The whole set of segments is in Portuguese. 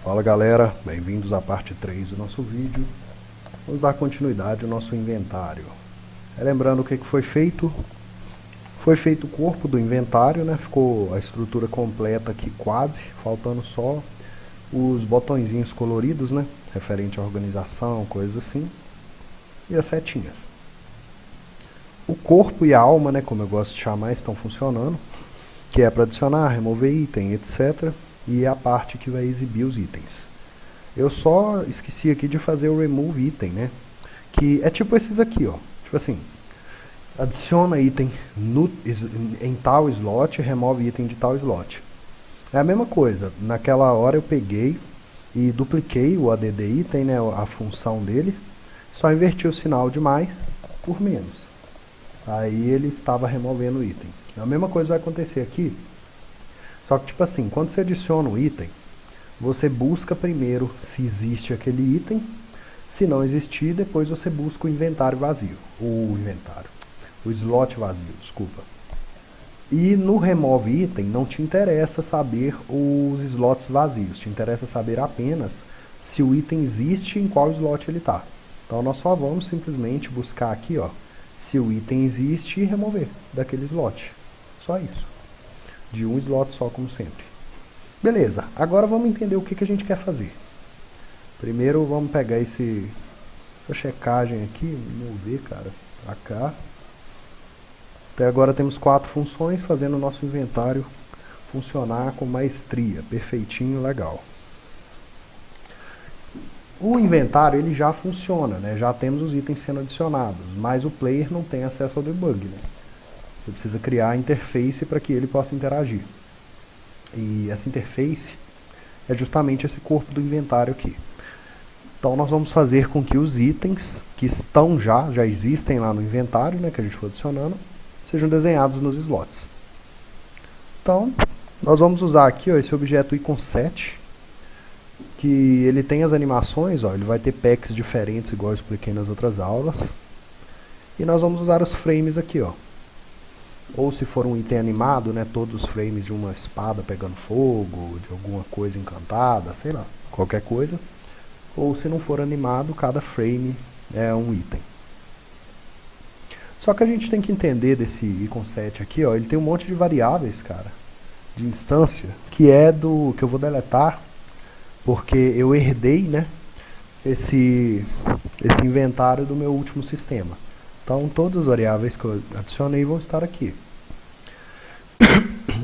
Fala galera, bem-vindos à parte 3 do nosso vídeo. Vamos dar continuidade ao nosso inventário. Lembrando o que foi feito. Foi feito o corpo do inventário, né? Ficou a estrutura completa aqui quase, faltando só os botõezinhos coloridos, né? Referente à organização, coisas assim. E as setinhas. O corpo e a alma, né? Como eu gosto de chamar, estão funcionando. Que é para adicionar, remover item, etc. E a parte que vai exibir os itens. Eu só esqueci aqui de fazer o remove item, né? Que é tipo esses aqui, ó. Tipo assim, adiciona item em tal slot, remove item de tal slot. É a mesma coisa. Naquela hora eu peguei e dupliquei o add item, né? A função dele. Só inverti o sinal de mais por menos. Aí ele estava removendo o item. A mesma coisa vai acontecer aqui. Só que tipo assim, quando você adiciona um item, você busca primeiro se existe aquele item. Se não existir, depois você busca o inventário vazio. O slot vazio, desculpa. E no remove item não te interessa saber os slots vazios. Te interessa saber apenas se o item existe e em qual slot ele está. Então nós só vamos simplesmente buscar aqui, ó, se o item existe e remover daquele slot. Só isso. De um slot só, como sempre. Beleza, agora vamos entender o que a gente quer fazer. Primeiro vamos pegar essa checagem aqui, vamos ver, cara, pra cá. Até agora temos 4 funções, fazendo o nosso inventário funcionar com maestria, perfeitinho, legal. O inventário ele já funciona, né? Já temos os itens sendo adicionados, mas o player não tem acesso ao debug, né? Você precisa criar a interface para que ele possa interagir. E essa interface é justamente esse corpo do inventário aqui. Então nós vamos fazer com que os itens que estão já existem lá no inventário, né, que a gente for adicionando, sejam desenhados nos slots. Então, nós vamos usar aqui, ó, esse objeto icon7, que ele tem as animações, ó, ele vai ter packs diferentes, igual eu expliquei nas outras aulas. E nós vamos usar os frames aqui, ó. Ou se for um item animado, né, todos os frames de uma espada pegando fogo, de alguma coisa encantada, sei lá, qualquer coisa. Ou se não for animado, cada frame é um item. Só que a gente tem que entender desse icon7 aqui, ó, ele tem um monte de variáveis, cara, de instância, que é do que eu vou deletar, porque eu herdei, né, esse inventário do meu último sistema. Então todas as variáveis que eu adicionei vão estar aqui.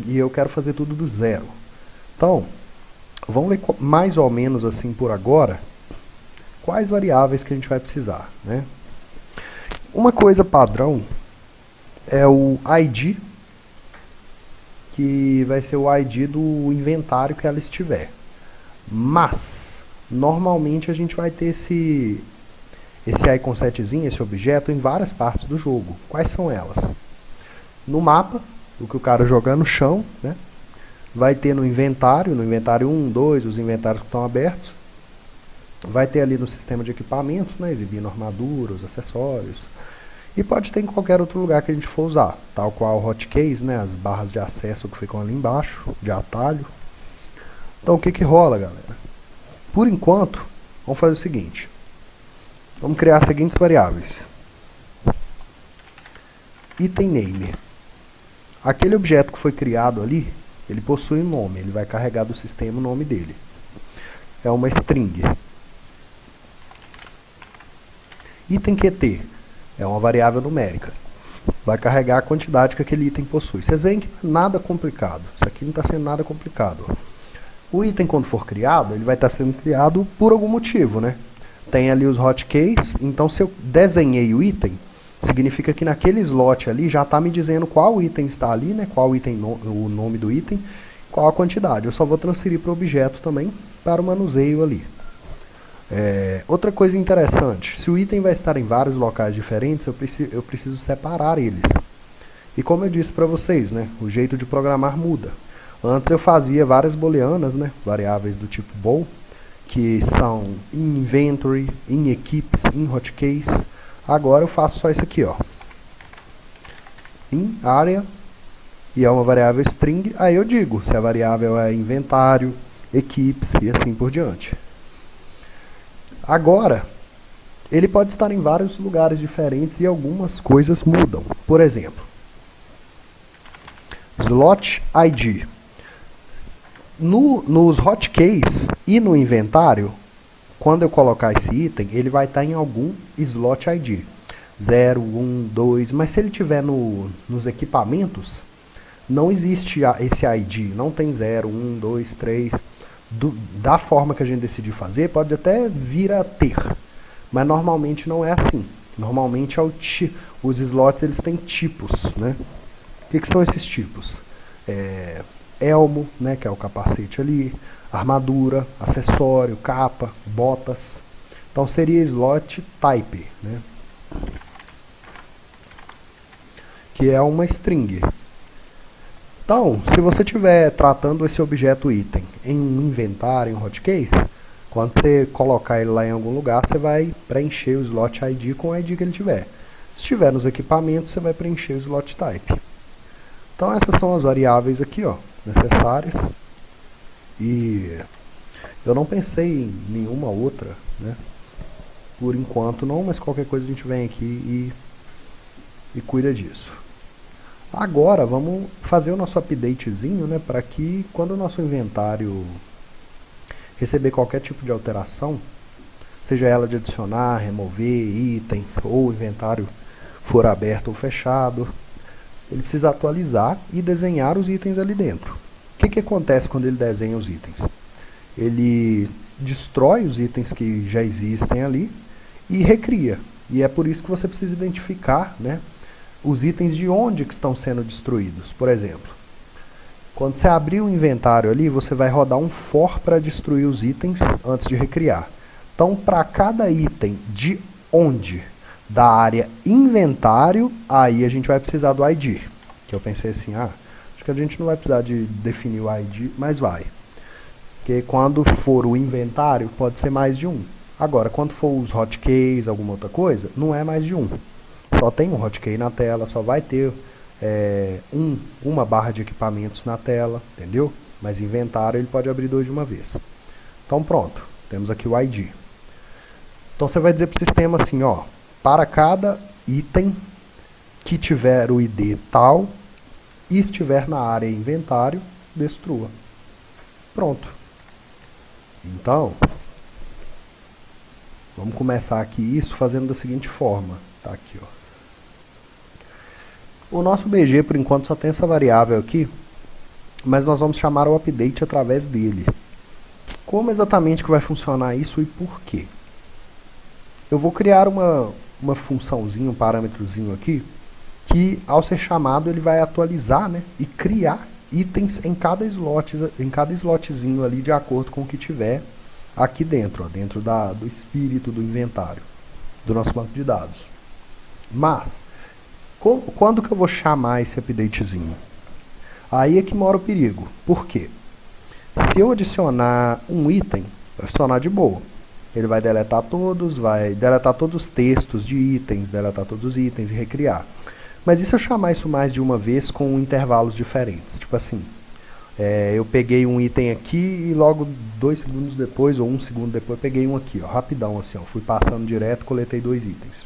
E eu quero fazer tudo do zero. Então, vamos ver mais ou menos assim por agora, quais variáveis que a gente vai precisar, né? Uma coisa padrão é o ID, que vai ser o ID do inventário que ela estiver. Mas, normalmente a gente vai ter esse icon7zinho, esse objeto, em várias partes do jogo. Quais são elas? No mapa, o que o cara jogar no chão, né? Vai ter no inventário 1, 2, os inventários que estão abertos. Vai ter ali no sistema de equipamentos, né? Exibindo armaduras, acessórios. E pode ter em qualquer outro lugar que a gente for usar, tal qual o hotkeys, né? As barras de acesso que ficam ali embaixo, de atalho. Então o que rola, galera? Por enquanto, vamos fazer o seguinte. Vamos criar as seguintes variáveis. Item name. Aquele objeto que foi criado ali, ele possui um nome, ele vai carregar do sistema o nome dele. É uma string. Item QT é uma variável numérica. Vai carregar a quantidade que aquele item possui. Vocês veem que não é nada complicado. Isso aqui não está sendo nada complicado. O item, quando for criado, ele vai estar sendo criado por algum motivo, né? Tem ali os hotkeys, então se eu desenhei o item, significa que naquele slot ali já está me dizendo qual item está ali, né? Qual item, o nome do item, qual a quantidade. Eu só vou transferir para o objeto também, para o manuseio ali. Outra coisa interessante, se o item vai estar em vários locais diferentes, eu preciso separar eles. E como eu disse para vocês, né? O jeito de programar muda. Antes eu fazia várias booleanas, né? Variáveis do tipo bool, que são in inventory, in equips, in hotkeys. Agora eu faço só isso aqui, ó. In area, e é uma variável string, aí eu digo se a variável é inventário, equipes e assim por diante. Agora, ele pode estar em vários lugares diferentes e algumas coisas mudam. Por exemplo, slot ID. Nos hotkeys e no inventário, quando eu colocar esse item, ele vai estar em algum slot ID. 0, 1, 2, mas se ele tiver nos equipamentos, não existe esse ID, não tem 0, 1, 2, 3. Da forma que a gente decidir fazer, pode até vir a ter, mas normalmente não é assim. Normalmente os slots eles têm tipos, né? O que são esses tipos? Elmo, né, que é o capacete ali, armadura, acessório, capa, botas. Então seria slot type, né? Que é uma string. Então, se você estiver tratando esse objeto item em um inventário, em um hotkeys, quando você colocar ele lá em algum lugar, você vai preencher o slot ID com o ID que ele tiver. Se estiver nos equipamentos, você vai preencher o slot type. Então essas são as variáveis aqui, ó, necessárias. E eu não pensei em nenhuma outra, né? Por enquanto não, mas qualquer coisa a gente vem aqui e cuida disso. Agora vamos fazer o nosso updatezinho, né, para que quando o nosso inventário receber qualquer tipo de alteração, seja ela de adicionar, remover item, ou o inventário for aberto ou fechado, ele precisa atualizar e desenhar os itens ali dentro. O que acontece quando ele desenha os itens? Ele destrói os itens que já existem ali e recria. E é por isso que você precisa identificar, né, os itens de onde que estão sendo destruídos. Por exemplo, quando você abrir o inventário ali, você vai rodar um for para destruir os itens antes de recriar. Então, para cada item de onde da área inventário, aí a gente vai precisar do ID. Que eu pensei assim, acho que a gente não vai precisar de definir o ID, mas vai. Porque quando for o inventário, pode ser mais de um. Agora, quando for os hotkeys, alguma outra coisa, não é mais de um. Só tem um hotkey na tela, só vai ter uma barra de equipamentos na tela, entendeu? Mas inventário ele pode abrir 2 de uma vez. Então pronto, temos aqui o ID. Então você vai dizer para o sistema assim, ó, para cada item que tiver o ID tal e estiver na área inventário, destrua. Pronto. Então, vamos começar aqui isso fazendo da seguinte forma. Tá aqui, ó. O nosso BG, por enquanto, só tem essa variável aqui, mas nós vamos chamar o update através dele. Como exatamente que vai funcionar isso e por quê? Eu vou criar uma funçãozinha, um parâmetrozinho aqui, que ao ser chamado ele vai atualizar, né, e criar itens em cada slotzinho ali de acordo com o que tiver aqui dentro, ó, dentro do espírito do inventário, do nosso banco de dados. Mas, quando que eu vou chamar esse updatezinho? Aí é que mora o perigo. Por quê? Se eu adicionar um item, vai funcionar de boa. Ele vai deletar todos os textos de itens, deletar todos os itens e recriar. Mas e se eu chamar isso mais de uma vez com intervalos diferentes? Tipo assim, eu peguei um item aqui e logo 2 segundos depois, ou 1 segundo depois, peguei um aqui, ó, rapidão assim, ó, fui passando direto, coletei 2 itens.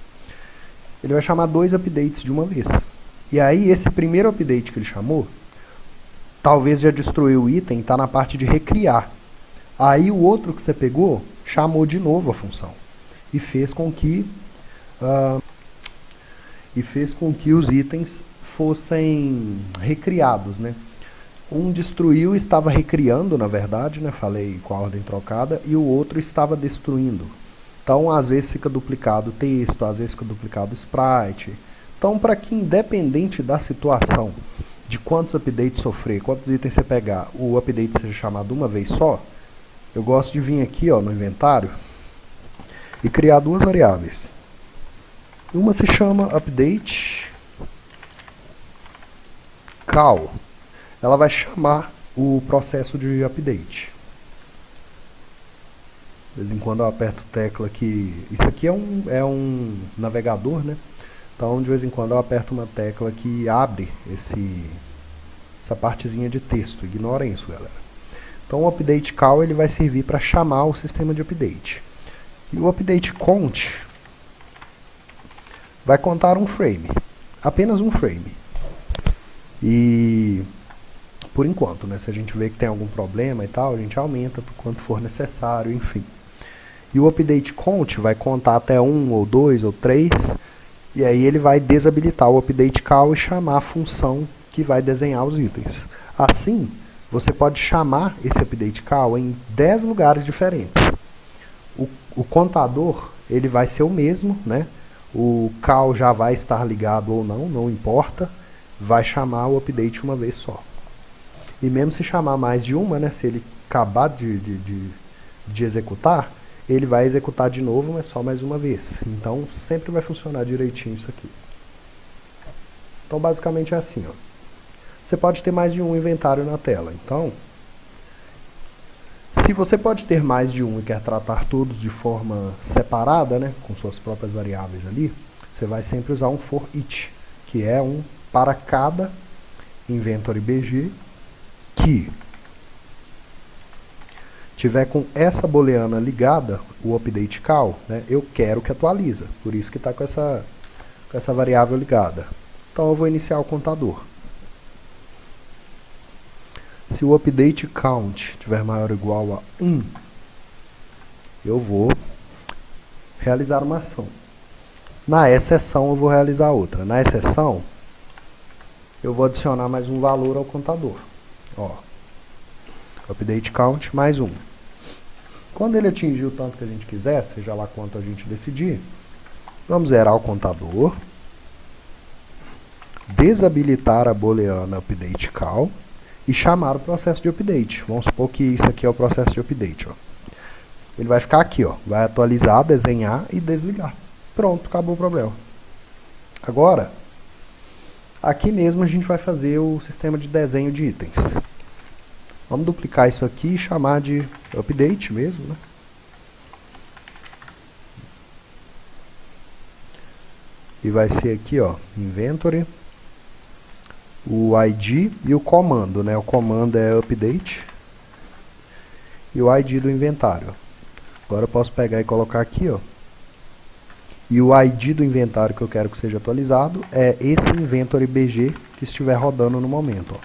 Ele vai chamar 2 updates de uma vez. E aí, esse primeiro update que ele chamou, talvez já destruiu o item e está na parte de recriar. Aí o outro que você pegou, chamou de novo a função. E fez com que os itens fossem recriados, né? Um destruiu e estava recriando, na verdade, né? Falei com a ordem trocada, e o outro estava destruindo. Então, às vezes fica duplicado o texto, às vezes fica duplicado o sprite. Então, para que independente da situação, de quantos updates sofrer, quantos itens você pegar, o update seja chamado uma vez só, eu gosto de vir aqui, ó, no inventário e criar 2 variáveis. Uma se chama update call. Ela vai chamar o processo de update. De vez em quando eu aperto tecla aqui. Isso aqui é um navegador, né? Então, de vez em quando eu aperto uma tecla que abre essa partezinha de texto. Ignorem isso, galera. Então o update call ele vai servir para chamar o sistema de update. E o update count vai contar um frame, apenas um frame. E por enquanto, né, se a gente vê que tem algum problema e tal, a gente aumenta por quanto for necessário, enfim. E o update count vai contar até 1 ou 2 ou 3, e aí ele vai desabilitar o update call e chamar a função que vai desenhar os itens. Assim, você pode chamar esse update call em 10 lugares diferentes. O contador ele vai ser o mesmo, né? O call já vai estar ligado ou não, não importa. Vai chamar o update uma vez só. E mesmo se chamar mais de uma, né? Se ele acabar de executar, ele vai executar de novo, mas só mais uma vez. Então sempre vai funcionar direitinho isso aqui. Então basicamente é assim, ó. Você pode ter mais de um inventário na tela. Então, se você pode ter mais de um e quer tratar todos de forma separada, né, com suas próprias variáveis ali, você vai sempre usar um for each, que é um para cada inventory BG que tiver com essa booleana ligada, o update call, né, eu quero que atualiza, por isso que está com essa variável ligada. Então eu vou iniciar o contador. Se o update count tiver maior ou igual a 1, eu vou realizar uma ação. Na exceção, eu vou realizar outra. Na exceção, eu vou adicionar mais um valor ao contador. Ó, update count mais 1. Quando ele atingir o tanto que a gente quiser, seja lá quanto a gente decidir, vamos zerar o contador, desabilitar a booleana update call, e chamar o processo de update. Vamos supor que isso aqui é o processo de update. Ó. Ele vai ficar aqui, ó, vai atualizar, desenhar e desligar. Pronto, acabou o problema. Agora, aqui mesmo a gente vai fazer o sistema de desenho de itens. Vamos duplicar isso aqui e chamar de update mesmo, né? E vai ser aqui, ó, inventory, o ID e o comando, né? O comando é update e o ID do inventário. Agora eu posso pegar e colocar aqui, ó. E o ID do inventário que eu quero que seja atualizado é esse inventory BG que estiver rodando no momento, ó.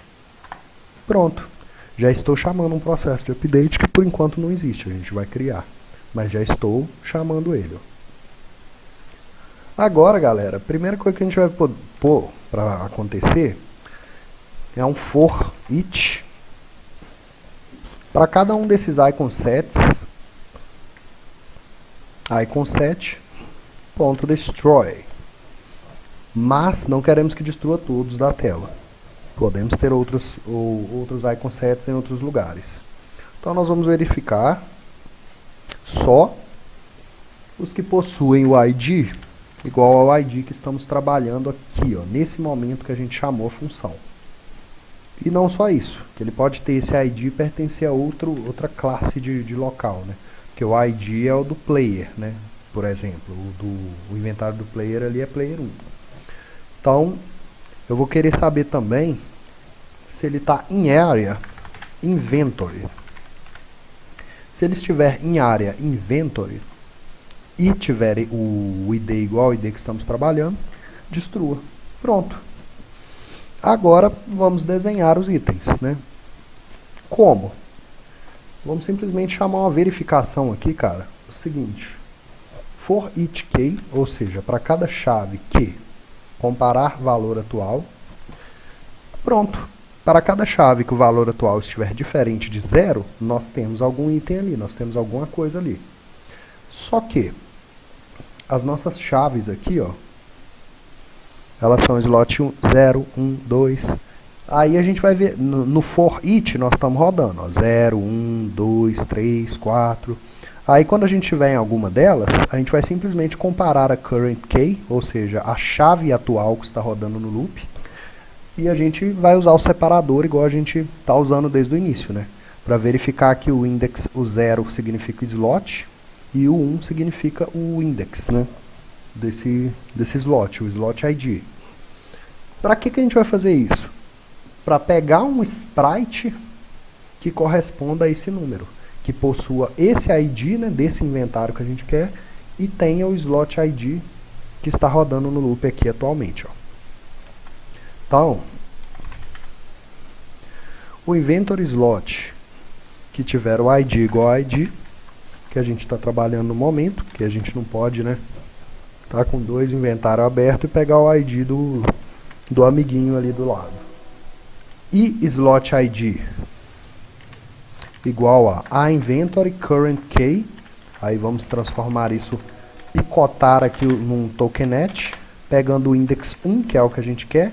Pronto. Já estou chamando um processo de update que por enquanto não existe, a gente vai criar. Mas já estou chamando ele, ó. Agora, galera, a primeira coisa que a gente vai pôr para acontecer é um for each para cada um desses icon sets, icon set ponto destroy, mas não queremos que destrua todos da tela. Podemos ter outros icon sets em outros lugares. Então nós vamos verificar só os que possuem o ID igual ao ID que estamos trabalhando aqui, ó, nesse momento que a gente chamou a função. E não só isso, que ele pode ter esse ID e pertencer a outra classe de local, né? Porque o ID é o do player, né? Por exemplo, o inventário do player ali é player 1. Então, eu vou querer saber também se ele está em area inventory. Se ele estiver em área inventory e tiver o ID igual ao ID que estamos trabalhando, destrua. Pronto. Agora vamos desenhar os itens, né? Como? Vamos simplesmente chamar uma verificação aqui, cara. O seguinte: for each key, ou seja, para cada chave que comparar valor atual. Pronto. Para cada chave que o valor atual estiver diferente de 0, nós temos algum item ali, nós temos alguma coisa ali. Só que as nossas chaves aqui, ó, elas são slot 0, 1, 2. Aí a gente vai ver, no for each nós estamos rodando, ó, 0, 1, 2, 3, 4. Aí quando a gente tiver em alguma delas, a gente vai simplesmente comparar a current key, ou seja, a chave atual que está rodando no loop, e a gente vai usar o separador igual a gente está usando desde o início, né? Para verificar que o index, o 0 significa slot, e o 1 significa o index, né? Desse slot, o slot ID. Para que a gente vai fazer isso? Para pegar um sprite que corresponda a esse número, que possua esse ID, né, desse inventário que a gente quer, e tenha o slot ID que está rodando no loop aqui atualmente. Ó. Então, o inventory slot que tiver o ID igual a ID, que a gente está trabalhando no momento, que a gente não pode, né, tá com dois inventários abertos e pegar o ID do amiguinho ali do lado. E slot ID igual a inventory current key, aí vamos transformar isso, picotar aqui num tokenet, pegando o index 1, que é o que a gente quer,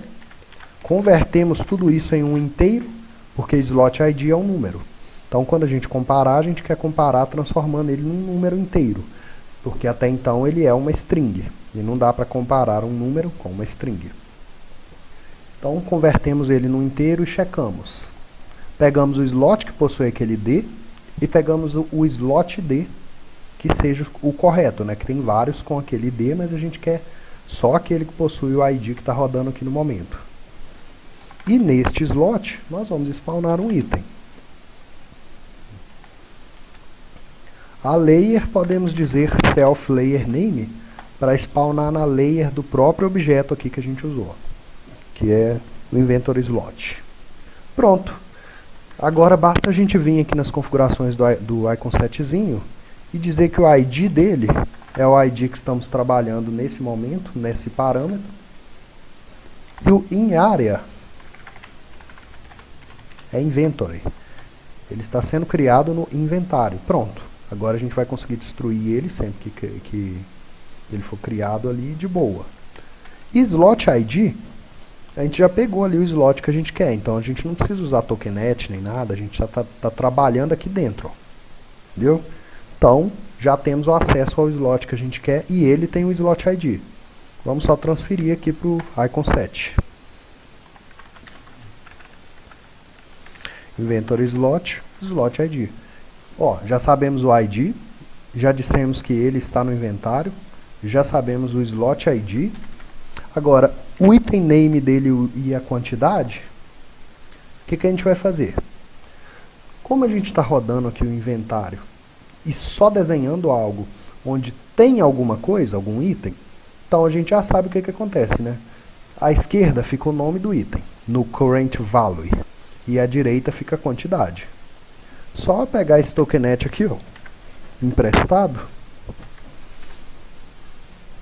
convertemos tudo isso em um inteiro, porque slot ID é um número. Então, quando a gente comparar, a gente quer comparar transformando ele num número inteiro, porque até então ele é uma string, e não dá para comparar um número com uma string. Então, convertemos ele num inteiro e checamos. Pegamos o slot que possui aquele D, e pegamos o slot D, que seja o correto, né? Que tem vários com aquele D, mas a gente quer só aquele que possui o ID que está rodando aqui no momento. E neste slot, nós vamos spawnar um item. A layer, podemos dizer self layer name, para spawnar na layer do próprio objeto aqui que a gente usou, que é o inventory slot. Pronto. Agora basta a gente vir aqui nas configurações do iconsetzinho e dizer que o ID dele é o ID que estamos trabalhando nesse momento, nesse parâmetro. E o inArea é inventory. Ele está sendo criado no inventário. Pronto. Agora a gente vai conseguir destruir ele sempre que ele for criado ali de boa. E slot ID, a gente já pegou ali o slot que a gente quer. Então a gente não precisa usar tokenet nem nada. A gente já está trabalhando aqui dentro. Ó. Entendeu? Então já temos o acesso ao slot que a gente quer e ele tem o slot ID. Vamos só transferir aqui para o iconset. Inventory slot, slot ID. Ó, já sabemos o ID, já dissemos que ele está no inventário, já sabemos o slot ID. Agora, o item name dele e a quantidade, o que a gente vai fazer? Como a gente está rodando aqui o inventário e só desenhando algo onde tem alguma coisa, algum item, então a gente já sabe o que acontece, né? À esquerda fica o nome do item, no current value, e à direita fica a quantidade. Só pegar esse tokenet aqui, ó, emprestado,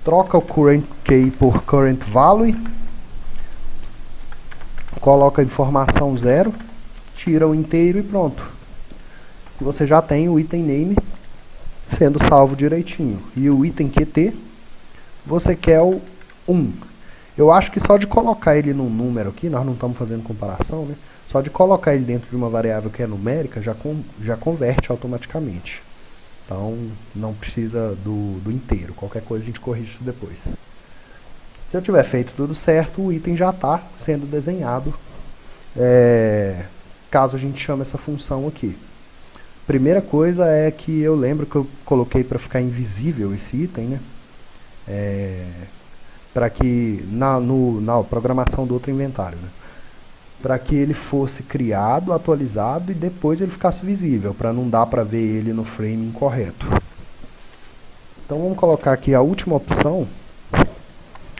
troca o current key por current value, coloca a informação 0, tira o inteiro e pronto. E você já tem o item name sendo salvo direitinho. E o item QT, você quer o 1. Eu acho que só de colocar ele num número aqui, nós não estamos fazendo comparação, né? Só de colocar ele dentro de uma variável que é numérica, já converte automaticamente. Então, não precisa do inteiro. Qualquer coisa a gente corrige isso depois. Se eu tiver feito tudo certo, o item já está sendo desenhado, caso a gente chame essa função aqui. Primeira coisa é que eu lembro que eu coloquei para ficar invisível esse item, né? Para que na programação do outro inventário, né? Para que ele fosse criado, atualizado e depois ele ficasse visível, para não dar para ver ele no frame incorreto. Então vamos colocar aqui a última opção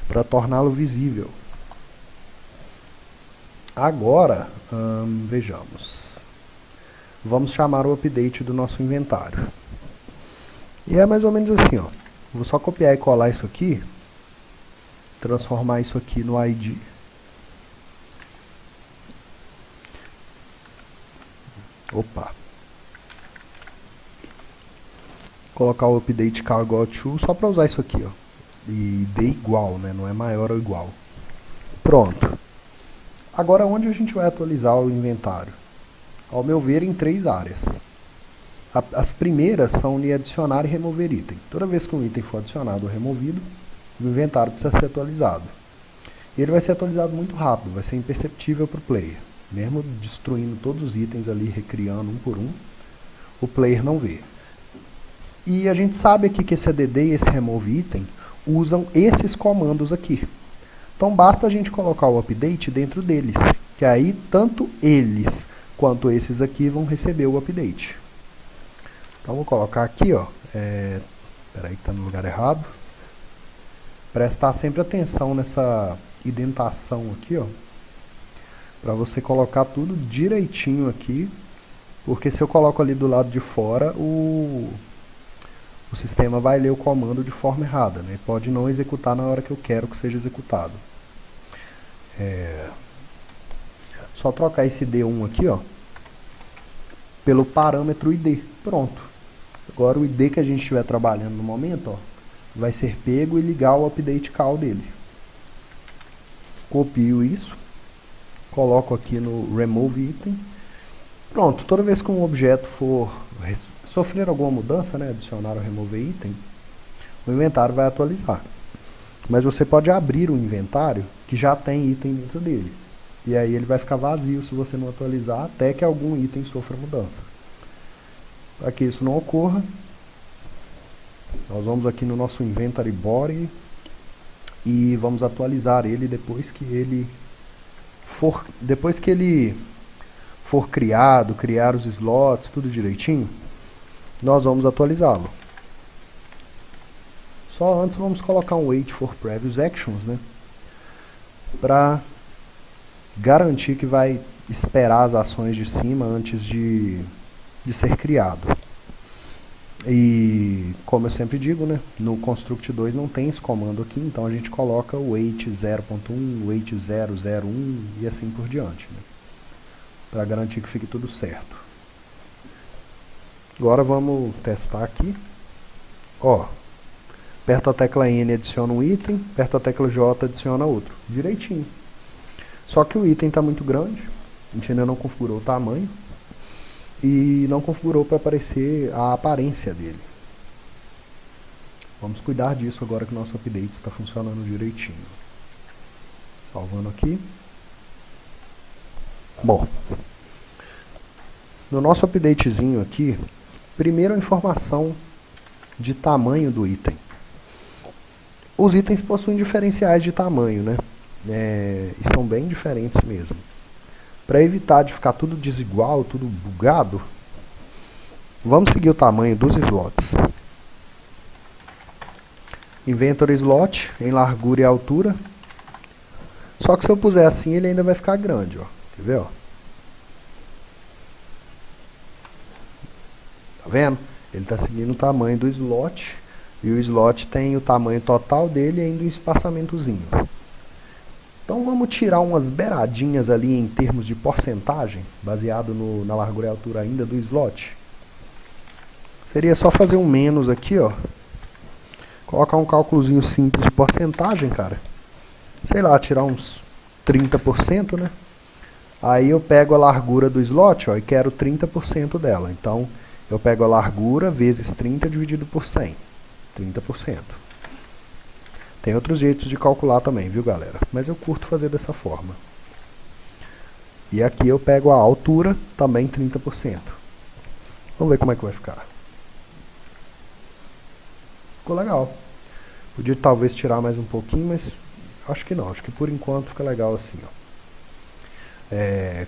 para torná-lo visível. Agora, vejamos. Vamos chamar o update do nosso inventário. E é mais ou menos assim, ó. Vou só copiar e colar isso aqui, transformar isso aqui no ID. Opa. Colocar o update cal igual a true só para usar isso aqui, ó. E d igual, né? Não é maior ou igual. Pronto. Agora onde a gente vai atualizar o inventário? Ao meu ver, em 3 áreas. As primeiras são de adicionar e remover item. Toda vez que um item for adicionado ou removido, o inventário precisa ser atualizado. E ele vai ser atualizado muito rápido, vai ser imperceptível para o player. Mesmo destruindo todos os itens ali, recriando um por um, o player não vê. E a gente sabe aqui que esse add e esse remove item usam esses comandos aqui. Então basta a gente colocar o update dentro deles, que aí tanto eles quanto esses aqui vão receber o update. Então vou colocar aqui, ó, peraí que está no lugar errado. Prestar sempre atenção nessa indentação aqui, ó, para você colocar tudo direitinho aqui, porque se eu coloco ali do lado de fora, o sistema vai ler o comando de forma errada, né? Pode não executar na hora que eu quero que seja executado. Só trocar esse D1 aqui, ó, pelo parâmetro ID. Pronto. Agora o ID que a gente estiver trabalhando no momento, ó, vai ser pego e ligar o update call dele. Copio isso, coloco aqui no remove item. Pronto, toda vez que um objeto for sofrer alguma mudança, né, adicionar ou remover item, o inventário vai atualizar. Mas você pode abrir um inventário que já tem item dentro dele. E aí ele vai ficar vazio se você não atualizar até que algum item sofra mudança. Para que isso não ocorra, nós vamos aqui no nosso inventory body e vamos atualizar ele depois que ele for criado, criar os slots, tudo direitinho, nós vamos atualizá-lo. Só antes vamos colocar um wait for previous actions, né, para garantir que vai esperar as ações de cima antes de ser criado. E como eu sempre digo, né, no Construct 2 não tem esse comando aqui, então a gente coloca o wait 0.1, wait 001 e assim por diante, né, para garantir que fique tudo certo. Agora vamos testar aqui. Ó, aperta a tecla N, adiciona um item, aperta a tecla J, adiciona outro. Direitinho. Só que o item está muito grande, a gente ainda não configurou o tamanho e não configurou para aparecer a aparência dele. Vamos cuidar disso agora que o nosso update está funcionando direitinho. Salvando aqui. Bom, no nosso updatezinho aqui, primeiro a informação de tamanho do item. Os itens possuem diferenciais de tamanho, né? E são bem diferentes mesmo. Para evitar de ficar tudo desigual, tudo bugado, vamos seguir o tamanho dos slots. Inventory slot em largura e altura. Só que se eu puser assim, ele ainda vai ficar grande, ó. Quer ver, ó? Tá vendo? Ele está seguindo o tamanho do slot. E o slot tem o tamanho total dele e ainda um espaçamentozinho. Então vamos tirar umas beiradinhas ali em termos de porcentagem, baseado na largura e altura ainda do slot. Seria só fazer um menos aqui, ó. Colocar um cálculozinho simples de porcentagem, cara. Sei lá, tirar uns 30%, né? Aí eu pego a largura do slot, ó, e quero 30% dela. Então eu pego a largura vezes 30 dividido por 100. 30%. Tem outros jeitos de calcular também, viu, galera? Mas eu curto fazer dessa forma. E aqui eu pego a altura, também 30%. Vamos ver como é que vai ficar. Ficou legal. Podia talvez tirar mais um pouquinho, mas acho que não. Acho que por enquanto fica legal assim, ó.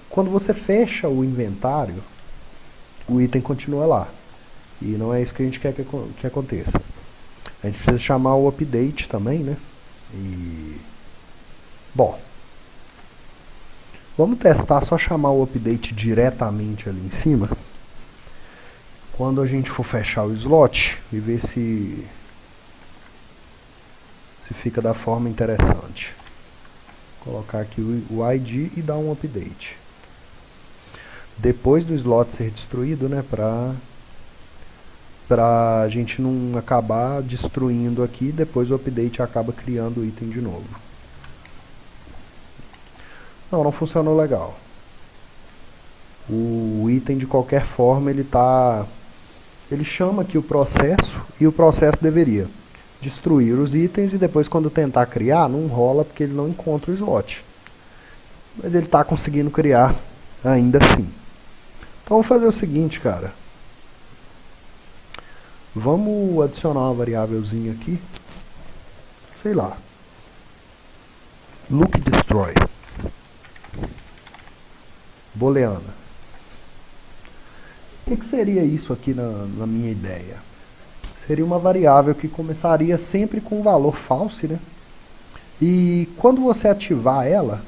Quando você fecha o inventário, o item continua lá. E não é isso que a gente quer que aconteça. A gente precisa chamar o update também, né? Bom, vamos testar só chamar o update diretamente ali em cima. Quando a gente for fechar o slot e ver se fica da forma interessante. Vou colocar aqui o ID e dar um update. Depois do slot ser destruído, né? Pra gente não acabar destruindo aqui, depois o update acaba criando o item de novo. Não funcionou legal. O item de qualquer forma ele chama aqui o processo e o processo deveria destruir os itens e depois quando tentar criar não rola porque ele não encontra o slot. Mas ele está conseguindo criar ainda assim. Então vou fazer o seguinte, cara. Vamos adicionar uma variávelzinha aqui. Sei lá. Look destroy. Booleana. que seria isso aqui na minha ideia? Seria uma variável que começaria sempre com um valor false, né? E quando você ativar ela,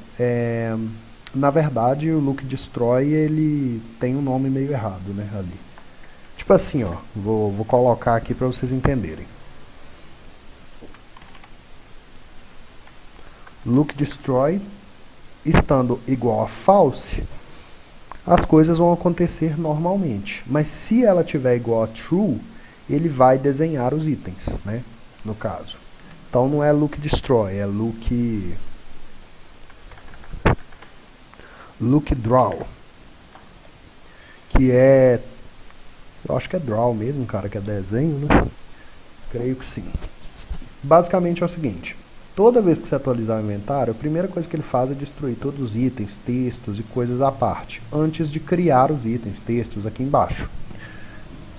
na verdade o look destroy ele tem um nome meio errado, né, ali. Tipo assim, ó, vou colocar aqui para vocês entenderem. Look destroy estando igual a false, as coisas vão acontecer normalmente. Mas se ela tiver igual a true, ele vai desenhar os itens, né, no caso. Então não é look destroy, é look draw, que é, eu acho que é draw mesmo, cara, que é desenho, né? Creio que sim. Basicamente é o seguinte: toda vez que você atualizar o inventário, a primeira coisa que ele faz é destruir todos os itens, textos e coisas à parte, antes de criar os itens, textos aqui embaixo.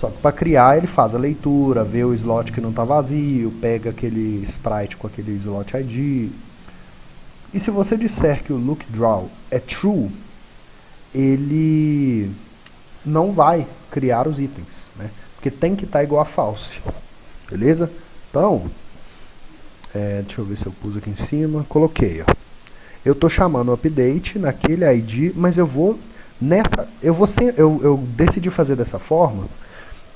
Só que para criar ele faz a leitura, vê o slot que não está vazio, pega aquele sprite com aquele slot ID. E se você disser que o look draw é true, ele não vai criar os itens, né? Porque tem que estar igual a false. Beleza? Então, deixa eu ver se eu pus aqui em cima. Coloquei, ó. Eu estou chamando o update naquele ID, mas eu decidi fazer dessa forma,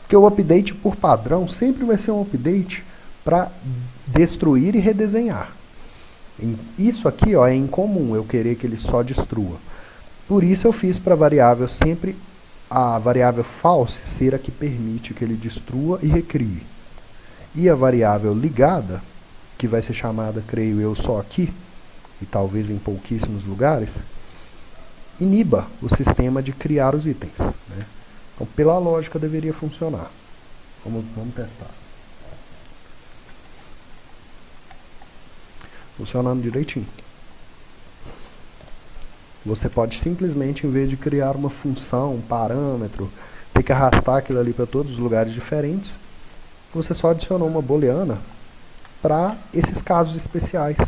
porque o update por padrão sempre vai ser um update para destruir e redesenhar. Isso aqui, ó, é incomum eu querer que ele só destrua. Por isso eu fiz para a variável sempre a variável false ser a que permite que ele destrua e recrie. E a variável ligada, que vai ser chamada, creio eu, só aqui, e talvez em pouquíssimos lugares, iniba o sistema de criar os itens, né? Então, pela lógica, deveria funcionar. Vamos testar. Funcionando direitinho. Você pode simplesmente, em vez de criar uma função, um parâmetro, ter que arrastar aquilo ali para todos os lugares diferentes, você só adicionou uma booleana para esses casos especiais,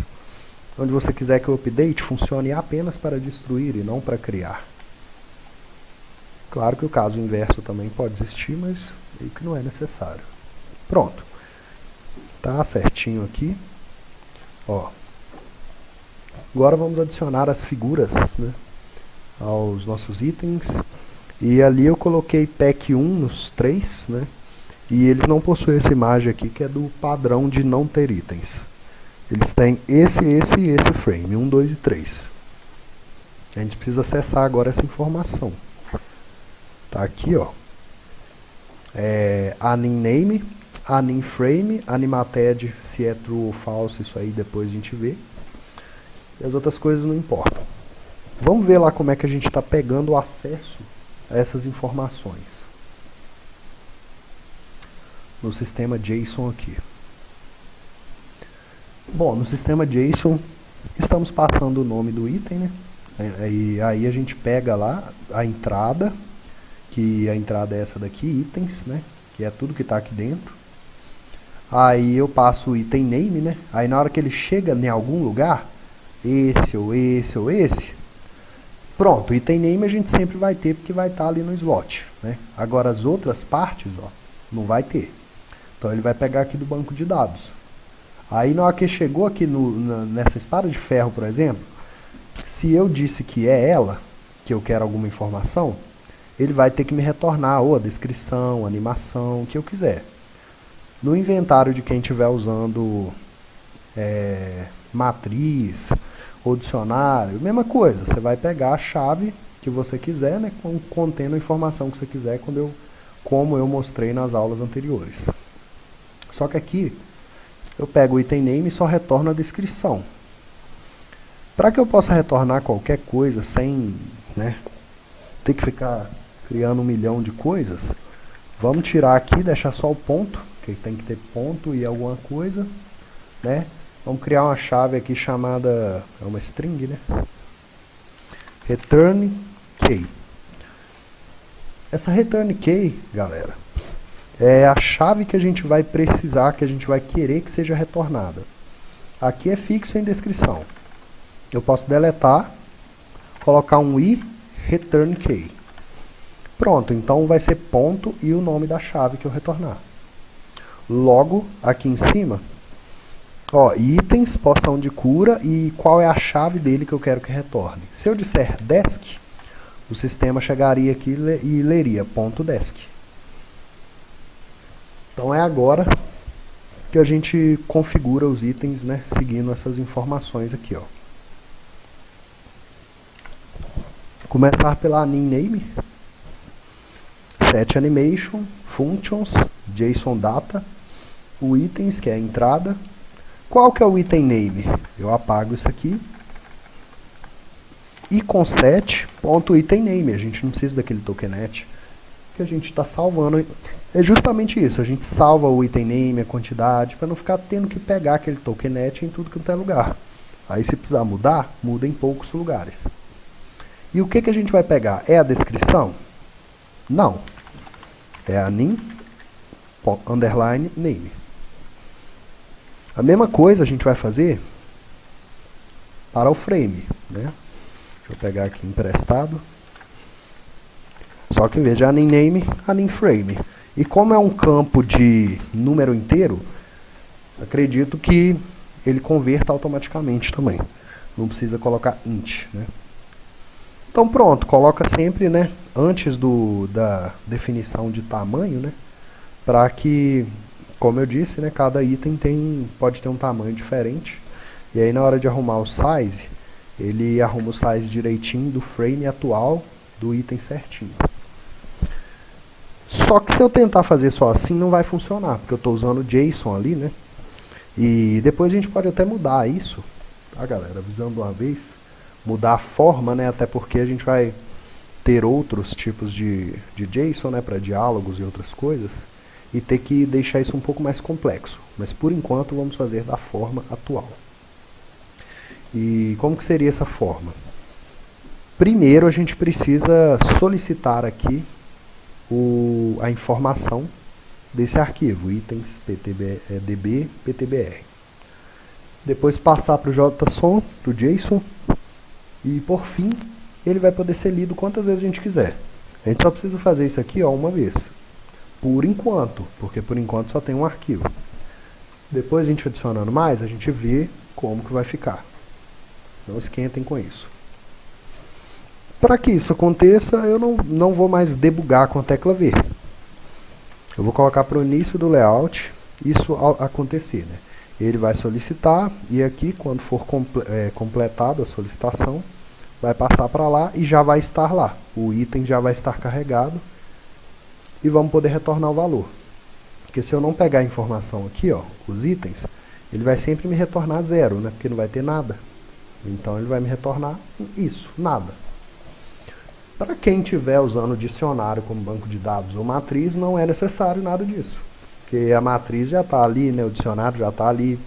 onde você quiser que o update funcione apenas para destruir e não para criar. Claro que o caso inverso também pode existir, mas meio que não é necessário. Pronto. Tá certinho aqui. Ó. Agora vamos adicionar as figuras, né, aos nossos itens. E ali eu coloquei pack 1 nos 3, né? E eles não possuem essa imagem aqui, que é do padrão de não ter itens. Eles têm esse e esse frame, 1, 2 e 3. A gente precisa acessar agora essa informação. Tá aqui, ó. AnimName, AnimFrame, AnimaTed, se é true ou false, isso aí depois a gente vê. E as outras coisas não importam. Vamos ver lá como é que a gente está pegando o acesso a essas informações. No sistema JSON aqui. Bom, no sistema JSON estamos passando o nome do item, né? E aí a gente pega lá a entrada, que a entrada é essa daqui, itens, né? Que é tudo que está aqui dentro. Aí eu passo o item name, né? Aí na hora que ele chega em algum lugar, esse ou esse ou esse, pronto, o item name a gente sempre vai ter, porque vai estar ali no slot, né? Agora as outras partes, ó, não vai ter. Então ele vai pegar aqui do banco de dados. Aí na hora que chegou aqui nessa espada de ferro, por exemplo, se eu disse que é ela, que eu quero alguma informação, ele vai ter que me retornar ou a descrição, a animação, o que eu quiser. No inventário de quem estiver usando matriz ou dicionário, mesma coisa, você vai pegar a chave que você quiser, né, contendo a informação que você quiser, como eu mostrei nas aulas anteriores. Só que aqui eu pego o item name e só retorno a descrição. Para que eu possa retornar qualquer coisa sem, né, ter que ficar criando 1 milhão de coisas, vamos tirar aqui, deixar só o ponto, que tem que ter ponto e alguma coisa, né? Vamos criar uma chave aqui chamada, é uma string, né? Return key. Essa return key, galera, é a chave que a gente vai precisar, que a gente vai querer que seja retornada. Aqui é fixo em descrição. Eu posso deletar, colocar um i return key. Pronto, então vai ser ponto e o nome da chave que eu retornar. Logo, aqui em cima, ó, itens, poção de cura e qual é a chave dele que eu quero que retorne. Se eu disser desk, o sistema chegaria aqui e leria ponto desk. Então é agora que a gente configura os itens, né, seguindo essas informações aqui, ó. Começar pela anim name, set animation, functions, JSON data, o itens, que é a entrada. Qual que é o item name? Eu apago isso aqui. E com set.item name, a gente não precisa daquele tokennet que a gente está salvando. É justamente isso, a gente salva o item name, a quantidade, para não ficar tendo que pegar aquele tokennet em tudo que é lugar. Aí se precisar mudar, muda em poucos lugares. E o que a gente vai pegar? É a descrição? Não. É a nim underline name. A mesma coisa a gente vai fazer para o frame, né? Deixa eu pegar aqui emprestado. Só que em vez de anim name, anim frame. E como é um campo de número inteiro, acredito que ele converta automaticamente também. Não precisa colocar int, né? Então pronto, coloca sempre, né, antes da definição de tamanho, né, para que, como eu disse, né, cada item pode ter um tamanho diferente. E aí na hora de arrumar o size, ele arruma o size direitinho do frame atual do item certinho. Só que se eu tentar fazer só assim, não vai funcionar, porque eu estou usando JSON ali, né? E depois a gente pode até mudar isso, tá, galera? Avisando uma vez, mudar a forma, né? Até porque a gente vai ter outros tipos de JSON, né? Para diálogos e outras coisas, e ter que deixar isso um pouco mais complexo. Mas por enquanto vamos fazer da forma atual. E como que seria essa forma? Primeiro a gente precisa solicitar aqui a informação desse arquivo, itens db ptbr. Depois passar para o JSON, para o JSON, e por fim ele vai poder ser lido quantas vezes a gente quiser. A gente só precisa fazer isso aqui, ó, uma vez. Por enquanto, porque por enquanto só tem um arquivo. Depois a gente adicionando mais, a gente vê como que vai ficar. Não esquentem com isso. Para que isso aconteça, eu não vou mais debugar com a tecla V. Eu vou colocar para o início do layout isso acontecer, né? Ele vai solicitar e aqui, quando for completado a solicitação, vai passar para lá e já vai estar lá. O item já vai estar carregado e vamos poder retornar o valor. Porque se eu não pegar a informação aqui, ó, os itens, ele vai sempre me retornar 0, né? Porque não vai ter nada. Então ele vai me retornar isso, nada. Para quem estiver usando o dicionário como banco de dados ou matriz, não é necessário nada disso. Porque a matriz já está ali, né? O dicionário já está ali.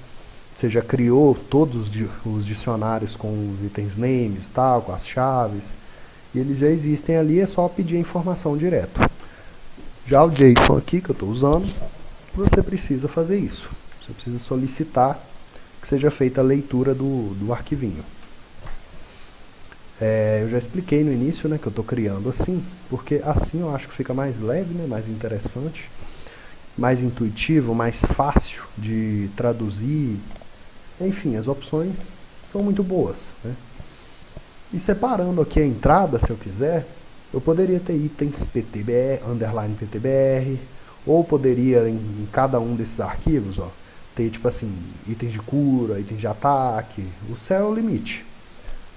Você já criou todos os dicionários com os itens names, tal, com as chaves. E eles já existem ali, é só pedir a informação direto. Já o JSON aqui que eu estou usando, você precisa fazer isso. Você precisa solicitar que seja feita a leitura do arquivinho. Eu já expliquei no início, né, que eu estou criando assim, porque assim eu acho que fica mais leve, né, mais interessante, mais intuitivo, mais fácil de traduzir. Enfim, as opções são muito boas, né? E separando aqui a entrada, se eu quiser, eu poderia ter itens ptbr, underline ptbr, ou poderia em cada um desses arquivos, ó, ter tipo assim, itens de cura, itens de ataque. O céu é o limite.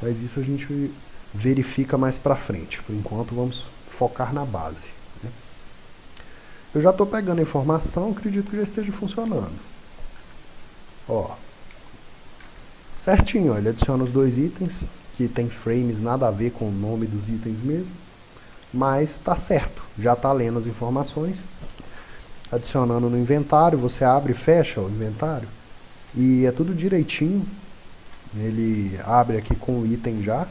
Mas isso a gente verifica mais pra frente. Por enquanto vamos focar na base, né? Eu já estou pegando a informação, acredito que já esteja funcionando. Ó, certinho, ó, ele adiciona os dois itens, que tem frames nada a ver com o nome dos itens mesmo, mas está certo, já está lendo as informações. Adicionando no inventário, você abre e fecha o inventário, e é tudo direitinho. Ele abre aqui com o item já.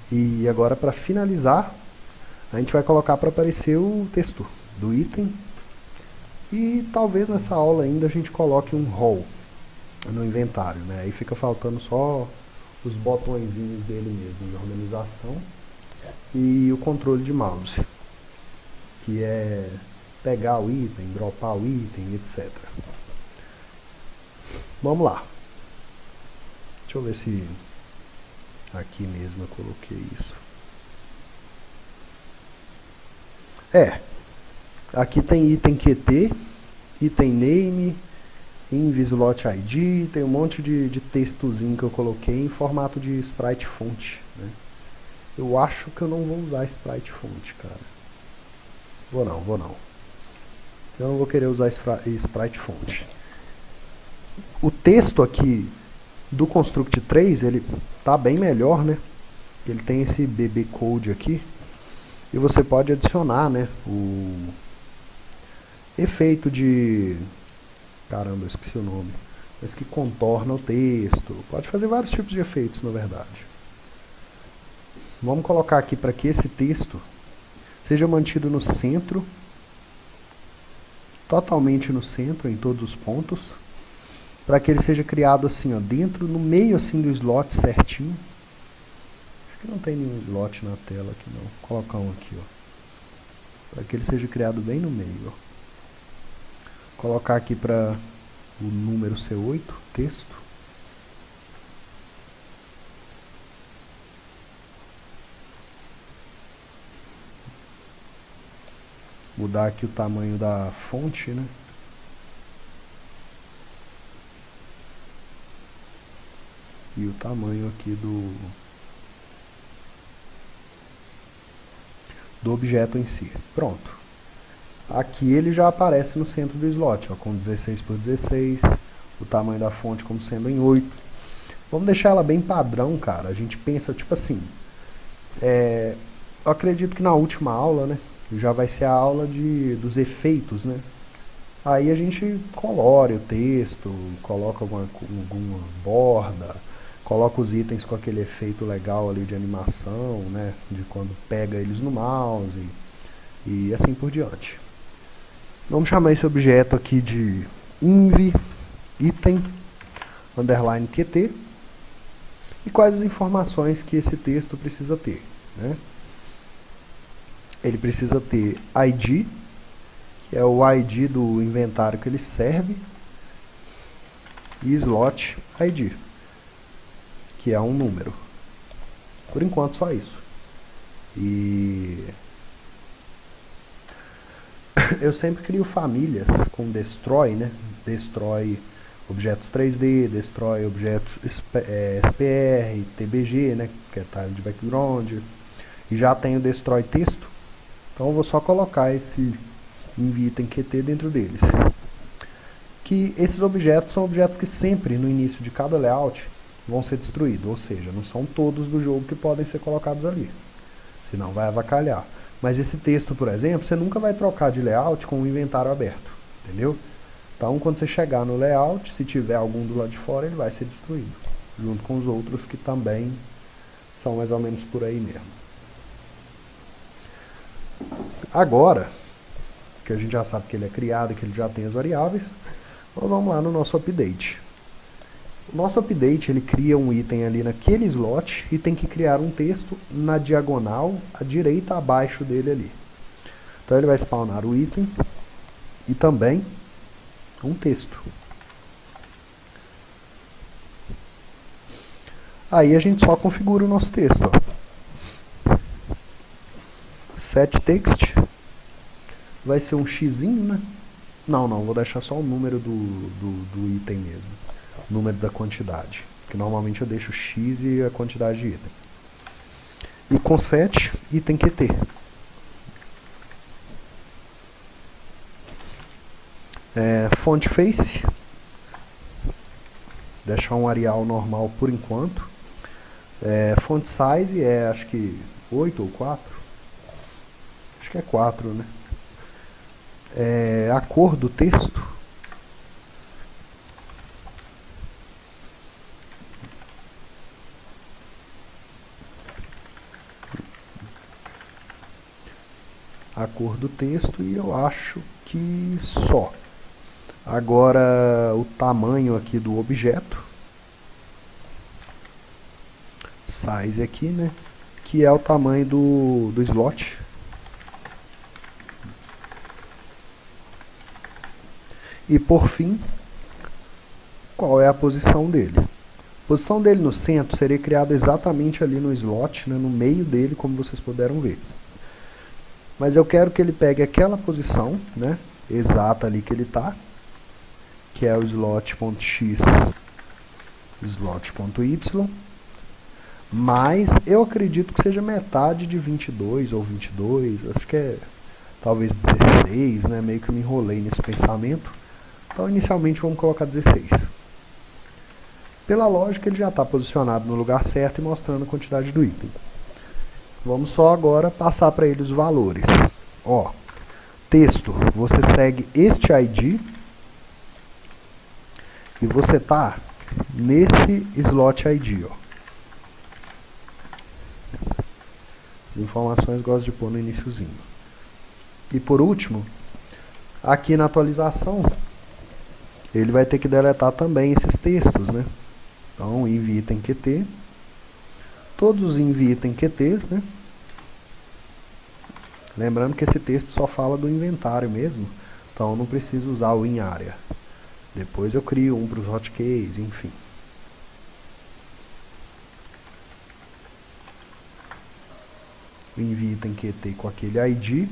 E agora, para finalizar, a gente vai colocar para aparecer o texto do item. E talvez nessa aula ainda a gente coloque um role no inventário, né? Aí fica faltando só os botõezinhos dele mesmo, de organização. e o controle de mouse, que é pegar o item, dropar o item, etc. Vamos lá. Deixa eu ver se aqui mesmo eu coloquei isso. Aqui tem item QT, item name, invislot ID, tem um monte de textozinho que eu coloquei em formato de sprite font, né? Eu acho que eu não vou usar sprite font, cara. Vou não. Eu não vou querer usar sprite font. O texto aqui do Construct 3, ele tá bem melhor, né? Ele tem esse BB Code aqui. E você pode adicionar, né, o efeito de... Caramba, eu esqueci o nome. Mas que contorna o texto. Pode fazer vários tipos de efeitos, na verdade. Vamos colocar aqui para que esse texto seja mantido no centro, totalmente no centro, em todos os pontos, para que ele seja criado assim, ó, dentro, no meio assim do slot certinho. Acho que não tem nenhum slot na tela aqui não. Vou colocar um aqui, ó, para que ele seja criado bem no meio, ó. Colocar aqui para o número C8, texto. Mudar aqui o tamanho da fonte, né? E o tamanho aqui do objeto em si. Pronto. Aqui ele já aparece no centro do slot, ó, com 16 por 16, o tamanho da fonte como sendo em 8. Vamos deixar ela bem padrão, cara. A gente pensa, tipo assim, eu acredito que na última aula, né, já vai ser a aula dos efeitos, né? Aí a gente colore o texto, coloca alguma borda, coloca os itens com aquele efeito legal ali de animação, né, de quando pega eles no mouse e assim por diante. Vamos chamar esse objeto aqui de inv item underline qt e quais as informações que esse texto precisa ter, né? Ele precisa ter ID, que é o ID do inventário que ele serve, e slot ID, que é um número. Por enquanto só isso. E eu sempre crio famílias com destroy, né? Destroy objetos 3D, destroy objetos SPR, TBG, né? Que é tile de background. E já tenho destroy texto. Então eu vou só colocar esse env item QT dentro deles. Que esses objetos são objetos que sempre no início de cada layout vão ser destruídos, ou seja, não são todos do jogo que podem ser colocados ali, senão vai avacalhar. Mas esse texto, por exemplo, você nunca vai trocar de layout com o inventário aberto, entendeu? Então, quando você chegar no layout, se tiver algum do lado de fora, ele vai ser destruído, junto com os outros que também são mais ou menos por aí mesmo. Agora, que a gente já sabe que ele é criado e que ele já tem as variáveis, nós vamos lá no nosso update. O nosso update, ele cria um item ali naquele slot e tem que criar um texto na diagonal, à direita abaixo dele ali. Então ele vai spawnar o item e também um texto. Aí a gente só configura o nosso texto, ó. Set text vai ser um xzinho, né? Não, vou deixar só o número do item mesmo. O número da quantidade. Que normalmente eu deixo x e a quantidade de item. E com set, item QT. Font face. Deixar um Arial normal por enquanto. Font size acho que 8 ou 4. Acho que é 4, né? A cor do texto. A cor do texto e eu acho que só. Agora o tamanho aqui do objeto. Size aqui, né? que é o tamanho do slot. E por fim, qual é a posição dele? A posição dele no centro seria criada exatamente ali no slot, né, no meio dele, como vocês puderam ver. Mas eu quero que ele pegue aquela posição, né, exata ali que ele está, que é o slot.x, slot.y, mas eu acredito que seja metade de 22 ou 22, acho que é talvez 16, né, meio que eu me enrolei nesse pensamento. Então, inicialmente, vamos colocar 16. Pela lógica, ele já está posicionado no lugar certo e mostrando a quantidade do item. Vamos só agora passar para ele os valores. Ó, texto, você segue este ID e você está nesse slot ID. Ó. As informações gosto de pôr no iniciozinho. E por último, aqui na atualização, ele vai ter que deletar também esses textos, né? Então, env item QT, todos os env item QTs, né? Lembrando que esse texto só fala do inventário mesmo, então não preciso usar o in area. Depois eu crio um para os hotkeys, enfim. O env item QT com aquele ID.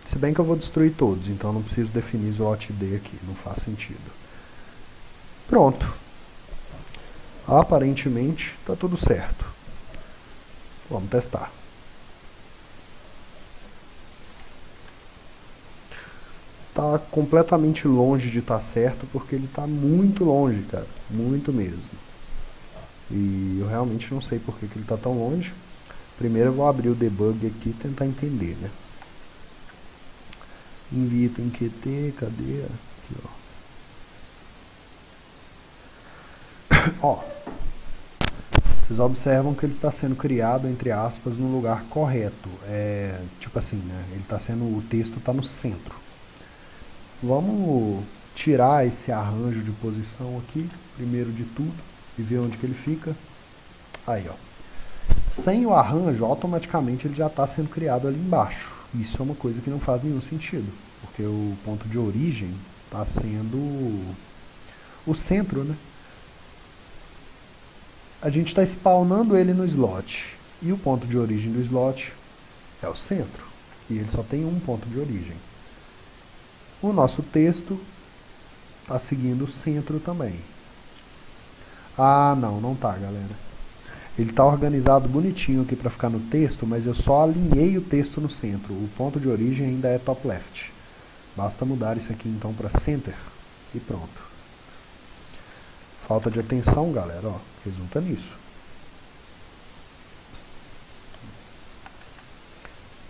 Se bem que eu vou destruir todos, então não preciso definir slot D aqui, não faz sentido. Pronto. Aparentemente está tudo certo. Vamos testar. Está completamente longe de estar certo, porque ele está muito longe, cara. Muito mesmo. E eu realmente não sei por que ele está tão longe. Primeiro eu vou abrir o debug aqui e tentar entender, né? Env item QT, cadê? Aqui, ó. Ó, vocês observam que ele está sendo criado, entre aspas, no lugar correto. Tipo assim, né? O texto está no centro. Vamos tirar esse arranjo de posição aqui, primeiro de tudo, e ver onde que ele fica. Aí, ó. Sem o arranjo, automaticamente ele já está sendo criado ali embaixo. Isso é uma coisa que não faz nenhum sentido, porque o ponto de origem está sendo o centro, né? A gente está spawnando ele no slot, e o ponto de origem do slot é o centro, e ele só tem um ponto de origem. O nosso texto está seguindo o centro também. Ah, não tá, galera. Ele está organizado bonitinho aqui para ficar no texto, mas eu só alinhei o texto no centro. O ponto de origem ainda é top left. Basta mudar isso aqui então para center e pronto. Falta de atenção, galera, ó, resulta nisso.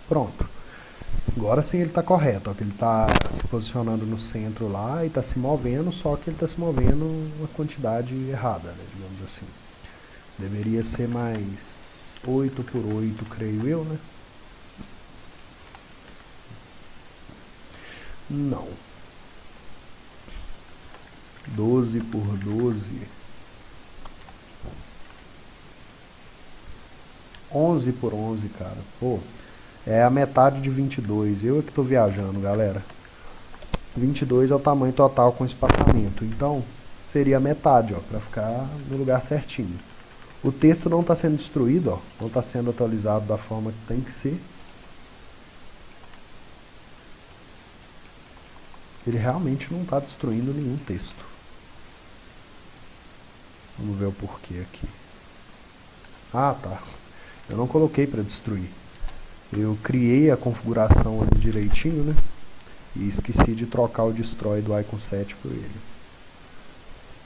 Pronto. Agora sim ele está correto, ó, que ele está se posicionando no centro lá e está se movendo, só que ele está se movendo uma quantidade errada, né, digamos assim. Deveria ser mais 8 por 8, creio eu, né? Não. 12 por 12. 11 por 11, cara. Pô, é a metade de 22. Eu é que tô viajando, galera. 22 é o tamanho total com espaçamento. Então, seria a metade, ó, para ficar no lugar certinho. O texto não está sendo destruído, ó, não está sendo atualizado da forma que tem que ser. Ele realmente não está destruindo nenhum texto. Vamos ver o porquê aqui. Ah, tá. Eu não coloquei para destruir. Eu criei a configuração ali direitinho, né? E esqueci de trocar o destroy do icon set por ele.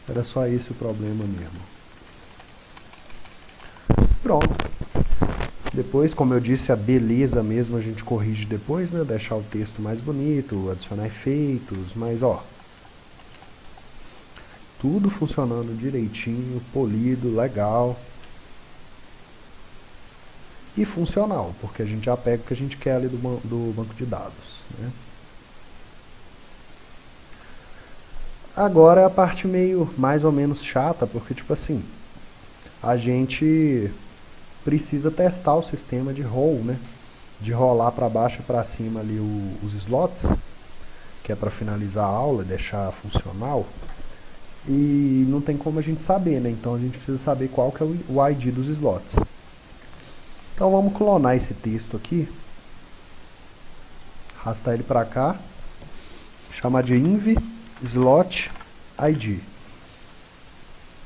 Era só esse o problema mesmo. Pronto. Depois, como eu disse, a beleza mesmo a gente corrige depois, né? Deixar o texto mais bonito, adicionar efeitos, mas ó. Tudo funcionando direitinho, polido, legal. E funcional, porque a gente já pega o que a gente quer ali do banco de dados, né? Agora é a parte meio mais ou menos chata, porque tipo assim, a gente precisa testar o sistema de roll, né? De rolar para baixo e para cima ali os slots, que é para finalizar a aula, deixar funcional. E não tem como a gente saber, né? Então a gente precisa saber qual que é o ID dos slots. Então vamos clonar esse texto aqui, arrastar ele para cá, chamar de inv slot id.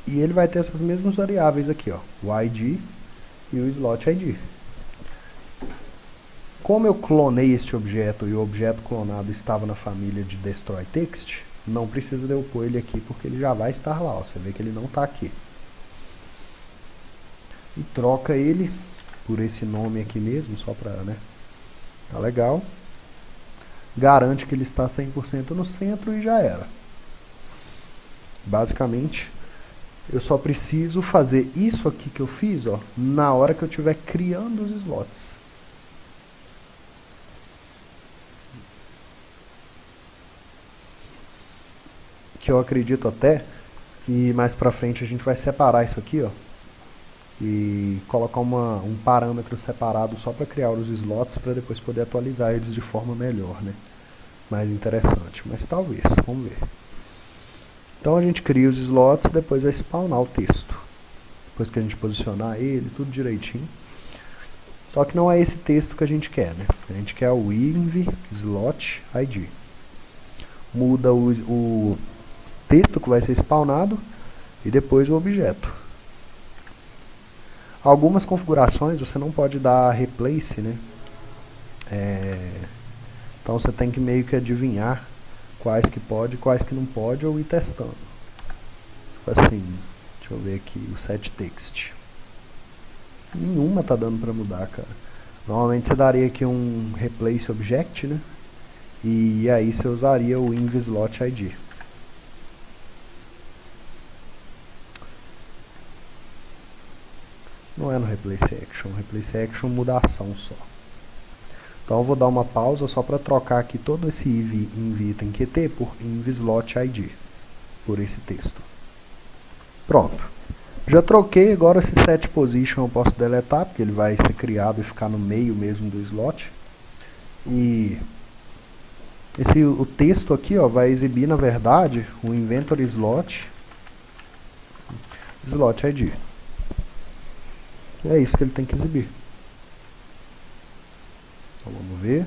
E ele vai ter essas mesmas variáveis aqui, ó, o id e o slot id. Como eu clonei este objeto e o objeto clonado estava na família de destroy text, não precisa de eu pôr ele aqui porque ele já vai estar lá, ó. Você vê que ele não está aqui. E troca ele por esse nome aqui mesmo, só para, né? Tá legal. Garante que ele está 100% no centro e já era. Basicamente, eu só preciso fazer isso aqui que eu fiz, ó, na hora que eu estiver criando os slots. Que eu acredito até que mais pra frente a gente vai separar isso aqui, ó, e colocar um parâmetro separado só para criar os slots para depois poder atualizar eles de forma melhor, né? Mais interessante, mas talvez, vamos ver. Então a gente cria os slots, depois vai spawnar o texto. Depois que a gente posicionar ele, tudo direitinho. Só que não é esse texto que a gente quer, né? A gente quer o inv slot id. Muda o texto que vai ser spawnado e depois o objeto. Algumas configurações você não pode dar replace, né? Então você tem que meio que adivinhar quais que pode, quais que não pode, ou ir testando. Assim, deixa eu ver aqui, o set text. Nenhuma tá dando pra mudar, cara. Normalmente você daria aqui um replace object, né? E aí você usaria o inv slot id. Não é no replace action. Replace action muda a ação só. Então eu vou dar uma pausa só para trocar aqui todo esse inv item qt por inv slot id, por esse texto. Pronto. Já troquei, agora esse set position eu posso deletar, porque ele vai ser criado e ficar no meio mesmo do slot. E o texto aqui, ó, vai exibir, na verdade, o inventory slot id. É isso que ele tem que exibir. Então vamos ver.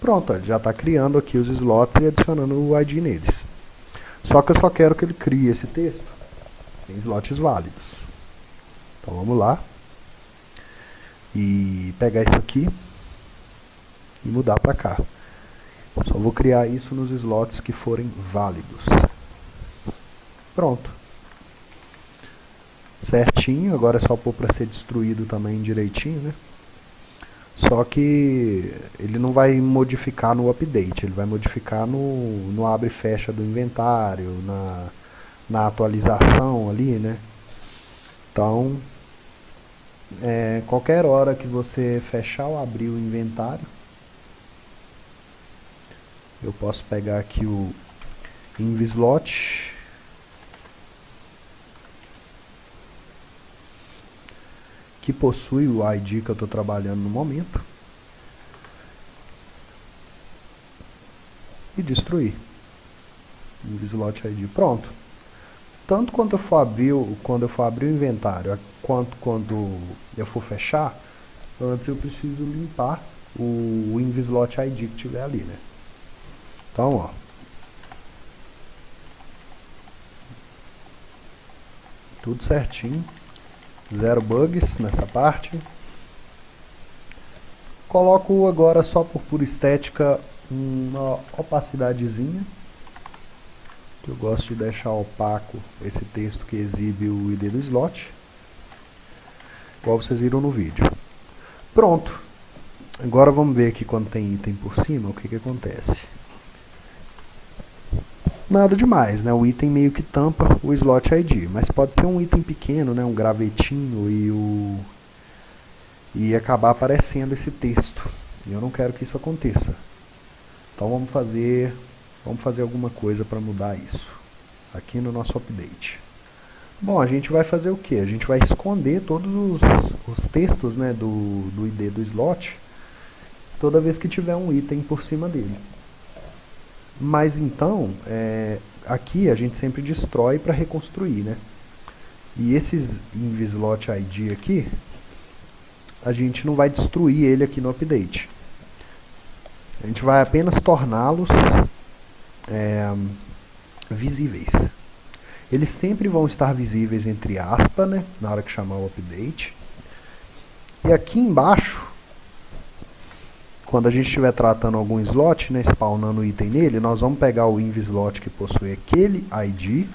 Pronto, ele já está criando aqui os slots e adicionando o ID neles. Só que eu só quero que ele crie esse texto em slots válidos. Então vamos lá. E pegar isso aqui e mudar para cá. Só vou criar isso nos slots que forem válidos. Pronto. Certinho, agora é só pôr para ser destruído também direitinho, né? Só que ele não vai modificar no update, ele vai modificar no abre e fecha do inventário, na atualização ali, né? Então, qualquer hora que você fechar ou abrir o inventário, eu posso pegar aqui o inv slot que possui o ID que eu estou trabalhando no momento e destruir inv slot ID. Pronto. Tanto quando eu for abrir o inventário, quanto quando eu for fechar, antes eu preciso limpar o inv slot ID que tiver ali, né? Então, ó, tudo certinho. Zero bugs nessa parte. Coloco agora só por pura estética uma opacidadezinha. Eu gosto de deixar opaco esse texto que exibe o ID do slot. Igual vocês viram no vídeo. Pronto. Agora vamos ver aqui quando tem item por cima, o que que acontece. Nada demais, né? O item meio que tampa o slot ID, mas pode ser um item pequeno, né? Um gravetinho e acabar aparecendo esse texto. E eu não quero que isso aconteça. Então vamos fazer alguma coisa para mudar isso aqui no nosso update. Bom, a gente vai fazer o que? A gente vai esconder todos os textos, né, do ID do slot toda vez que tiver um item por cima dele. Mas então, aqui a gente sempre destrói para reconstruir, né? E esses InvSlot ID aqui, a gente não vai destruir ele aqui no update. A gente vai apenas torná-los visíveis. Eles sempre vão estar visíveis entre aspas, né, na hora que chamar o update. E aqui embaixo, quando a gente estiver tratando algum slot, né, spawnando item nele, nós vamos pegar o InvSlot que possui aquele ID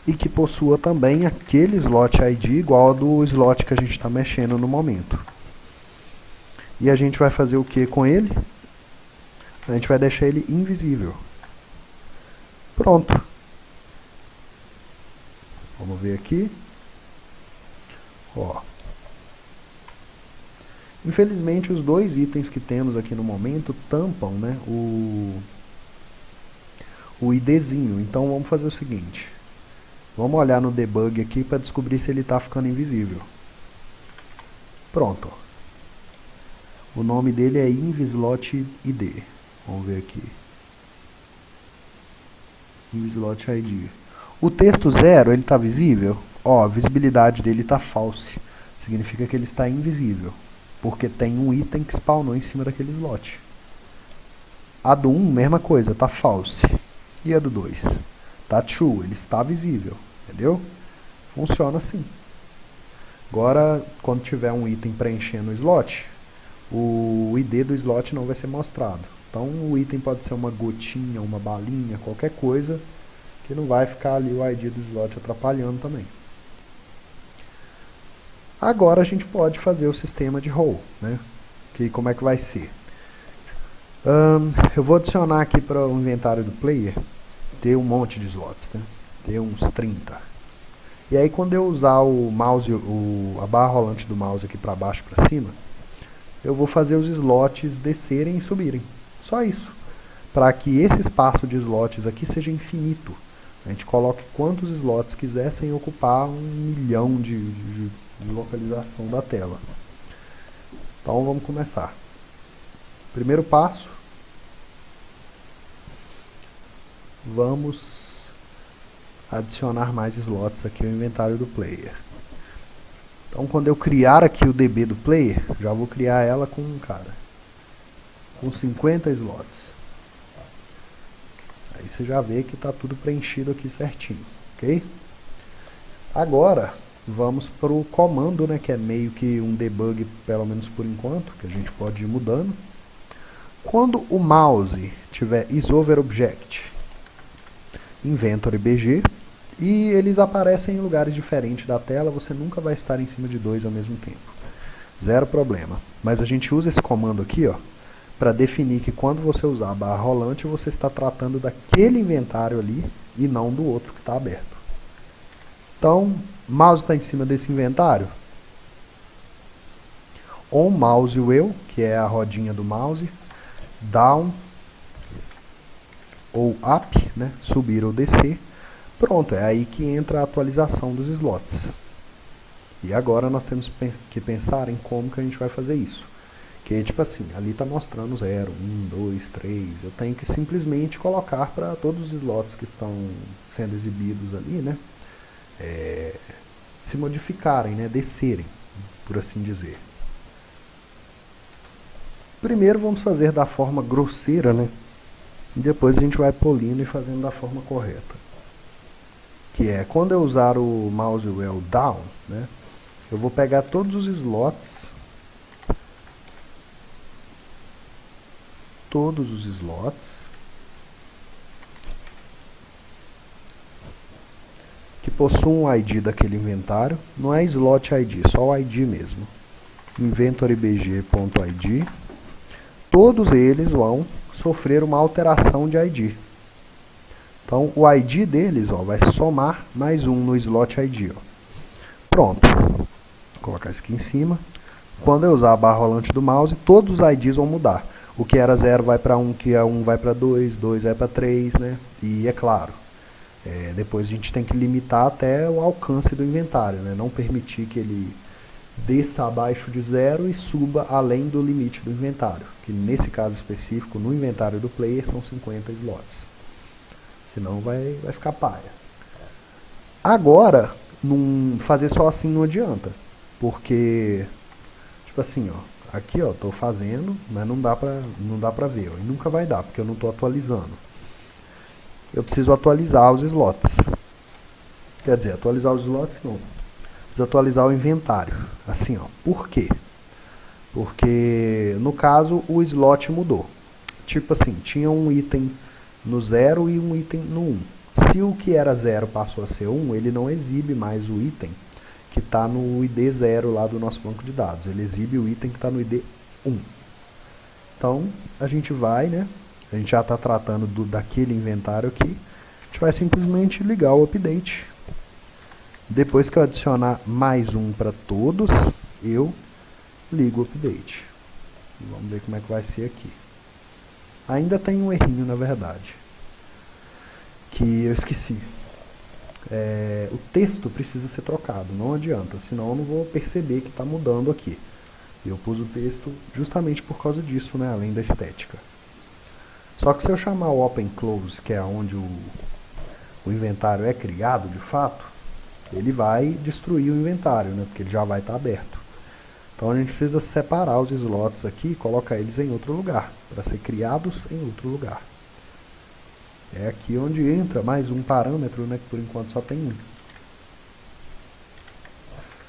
e que possua também aquele slot ID igual ao do slot que a gente está mexendo no momento. E a gente vai fazer o que com ele? A gente vai deixar ele invisível. Pronto. Vamos ver aqui. Ó. Infelizmente, os dois itens que temos aqui no momento tampam, né, o IDzinho. Então, vamos fazer o seguinte. Vamos olhar no debug aqui para descobrir se ele está ficando invisível. Pronto. O nome dele é InvSlot ID. Vamos ver aqui. InvSlot ID. O texto 0, ele está visível? Ó, a visibilidade dele está false. Significa que ele está invisível. Porque tem um item que spawnou em cima daquele slot. A do 1, mesma coisa, está false. E a do 2? Está true, ele está visível. Entendeu? Funciona assim. Agora, quando tiver um item preenchendo o slot, o ID do slot não vai ser mostrado. Então, o item pode ser uma gotinha, uma balinha, qualquer coisa, que não vai ficar ali o ID do slot atrapalhando também. Agora a gente pode fazer o sistema de role, né? Que como é que vai ser? Eu vou adicionar aqui para o inventário do player ter um monte de slots, né? Ter uns 30. E aí quando eu usar o mouse, a barra rolante do mouse aqui para baixo e para cima, eu vou fazer os slots descerem e subirem. Só isso. Para que esse espaço de slots aqui seja infinito. A gente coloque quantos slots quiser sem ocupar 1 milhão de localização da tela. Então vamos começar. Primeiro passo. Vamos adicionar mais slots aqui ao inventário do player. Então quando eu criar aqui o DB do player, já vou criar ela com com 50 slots. Aí você já vê que está tudo preenchido aqui certinho, ok? Agora vamos para o comando, né, que é meio que um debug, pelo menos por enquanto, que a gente pode ir mudando. Quando o mouse tiver isOverObject, inventory BG, e eles aparecem em lugares diferentes da tela, você nunca vai estar em cima de dois ao mesmo tempo. Zero problema. Mas a gente usa esse comando aqui, ó, para definir que quando você usar a barra rolante, você está tratando daquele inventário ali e não do outro que está aberto. Então, o mouse está em cima desse inventário. On mouse wheel, que é a rodinha do mouse, down ou up, né, subir ou descer. Pronto, é aí que entra a atualização dos slots. E agora nós temos que pensar em como que a gente vai fazer isso. Que tipo assim, ali está mostrando 0, 1, 2, 3. Eu tenho que simplesmente colocar para todos os slots que estão sendo exibidos ali, né, se modificarem, né, descerem, por assim dizer. Primeiro vamos fazer da forma grosseira, né, e depois a gente vai polindo e fazendo da forma correta. Que é, quando eu usar o mouse wheel down, né, eu vou pegar todos os slots, que possuam o ID daquele inventário, não é slot ID, só o ID mesmo. InventoryBG.id, todos eles vão sofrer uma alteração de ID. Então, o ID deles, ó, vai somar mais um no slot ID. Ó. Pronto. Vou colocar isso aqui em cima. Quando eu usar a barra rolante do mouse, todos os IDs vão mudar. O que era 0 vai para 1, que é 1 vai para 2, 2 vai para 3, né? E é claro, Depois a gente tem que limitar até o alcance do inventário, né? Não permitir que ele desça abaixo de 0 e suba além do limite do inventário, que nesse caso específico, no inventário do player, são 50 slots. Senão vai ficar paia. Agora, fazer só assim não adianta, porque, tipo assim, ó, aqui ó, tô fazendo, mas não dá pra ver, ó, e nunca vai dar, porque eu não tô atualizando. Eu preciso atualizar os slots. Quer dizer, atualizar os slots não. Preciso atualizar o inventário. Assim, ó. Por quê? Porque, no caso, o slot mudou. Tipo assim, tinha um item no 0 e um item no 1. Se o que era 0 passou a ser 1, ele não exibe mais o item que está no ID 0 lá do nosso banco de dados. Ele exibe o item que está no ID 1. Então, a gente vai, né? A gente já está tratando daquele inventário aqui. A gente vai simplesmente ligar o update. Depois que eu adicionar mais um para todos, eu ligo o update. Vamos ver como é que vai ser aqui. Ainda tem um errinho, na verdade, que eu esqueci. O texto precisa ser trocado, não adianta, senão eu não vou perceber que está mudando aqui. Eu pus o texto justamente por causa disso, né, além da estética. Só que se eu chamar o open close, que é onde o inventário é criado de fato, ele vai destruir o inventário, né, porque ele já vai estar aberto. Então a gente precisa separar os slots aqui e colocar eles em outro lugar, para ser criados em outro lugar. É aqui onde entra mais um parâmetro, né, que por enquanto só tem um.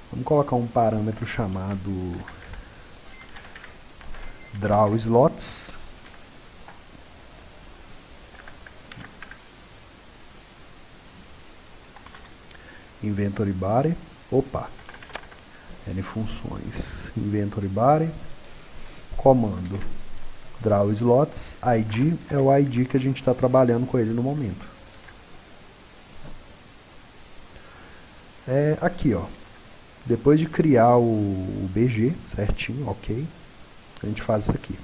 Vamos colocar um parâmetro chamado drawSlots. Inventory body. Opa! N funções. Inventory body. Comando. drawSlots. ID é o ID que a gente está trabalhando com ele no momento. Aqui, ó. Depois de criar o BG certinho, ok, a gente faz isso aqui.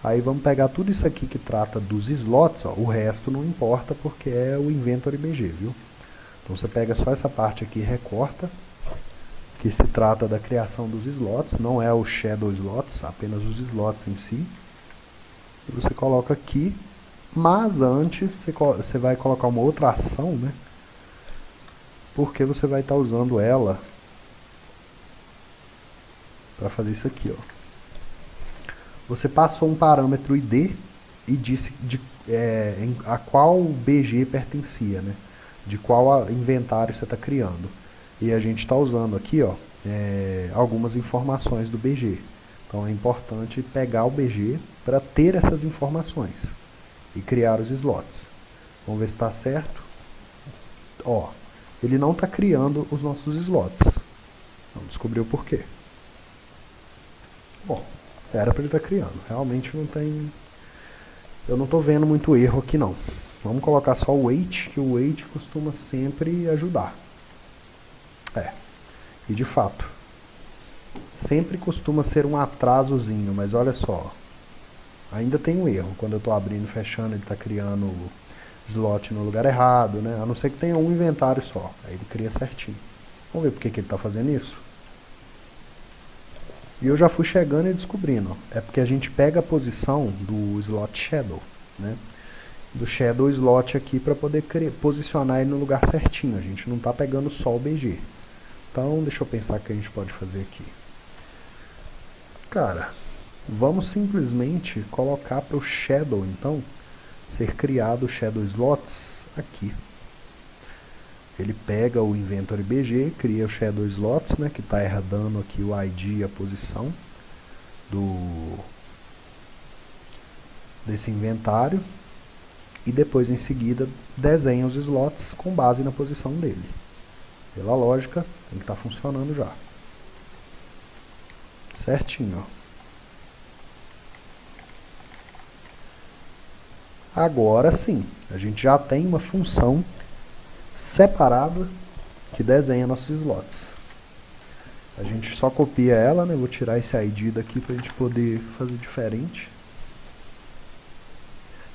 Aí vamos pegar tudo isso aqui que trata dos slots, ó, o resto não importa porque é o inventory BG, viu? Então você pega só essa parte aqui e recorta, que se trata da criação dos slots, não é o shadow slots, apenas os slots em si. E você coloca aqui, mas antes você vai colocar uma outra ação, né? Porque você vai estar usando ela para fazer isso aqui, ó. Você passou um parâmetro ID e disse a qual BG pertencia, né? De qual inventário você está criando. E a gente está usando aqui, ó, algumas informações do BG. Então é importante pegar o BG para ter essas informações e criar os slots. Vamos ver se está certo. Ó, ele não está criando os nossos slots. Vamos descobrir o porquê. Bom, era para ele estar criando. Realmente não tem... Eu não estou vendo muito erro aqui não. Vamos colocar só o wait, que o wait costuma sempre ajudar. E de fato, sempre costuma ser um atrasozinho, mas olha só. Ainda tem um erro. Quando eu estou abrindo e fechando, ele está criando slot no lugar errado, né? A não ser que tenha um inventário só. Aí ele cria certinho. Vamos ver por que ele está fazendo isso? E eu já fui chegando e descobrindo. É porque a gente pega a posição do slot shadow, né? Do shadow slot aqui para poder posicionar ele no lugar certinho. A gente não está pegando só o BG. Então, deixa eu pensar o que a gente pode fazer aqui. Cara, vamos simplesmente colocar para o shadow, então, ser criado o shadow slots aqui. Ele pega o inventory BG, cria o shadow slots, né, que está dando aqui o ID e a posição desse inventário. E depois, em seguida, desenha os slots com base na posição dele. Pela lógica, tem que estar funcionando já. Certinho, ó. Agora sim, a gente já tem uma função separada que desenha nossos slots. A gente só copia ela, né? Vou tirar esse ID daqui para a gente poder fazer diferente.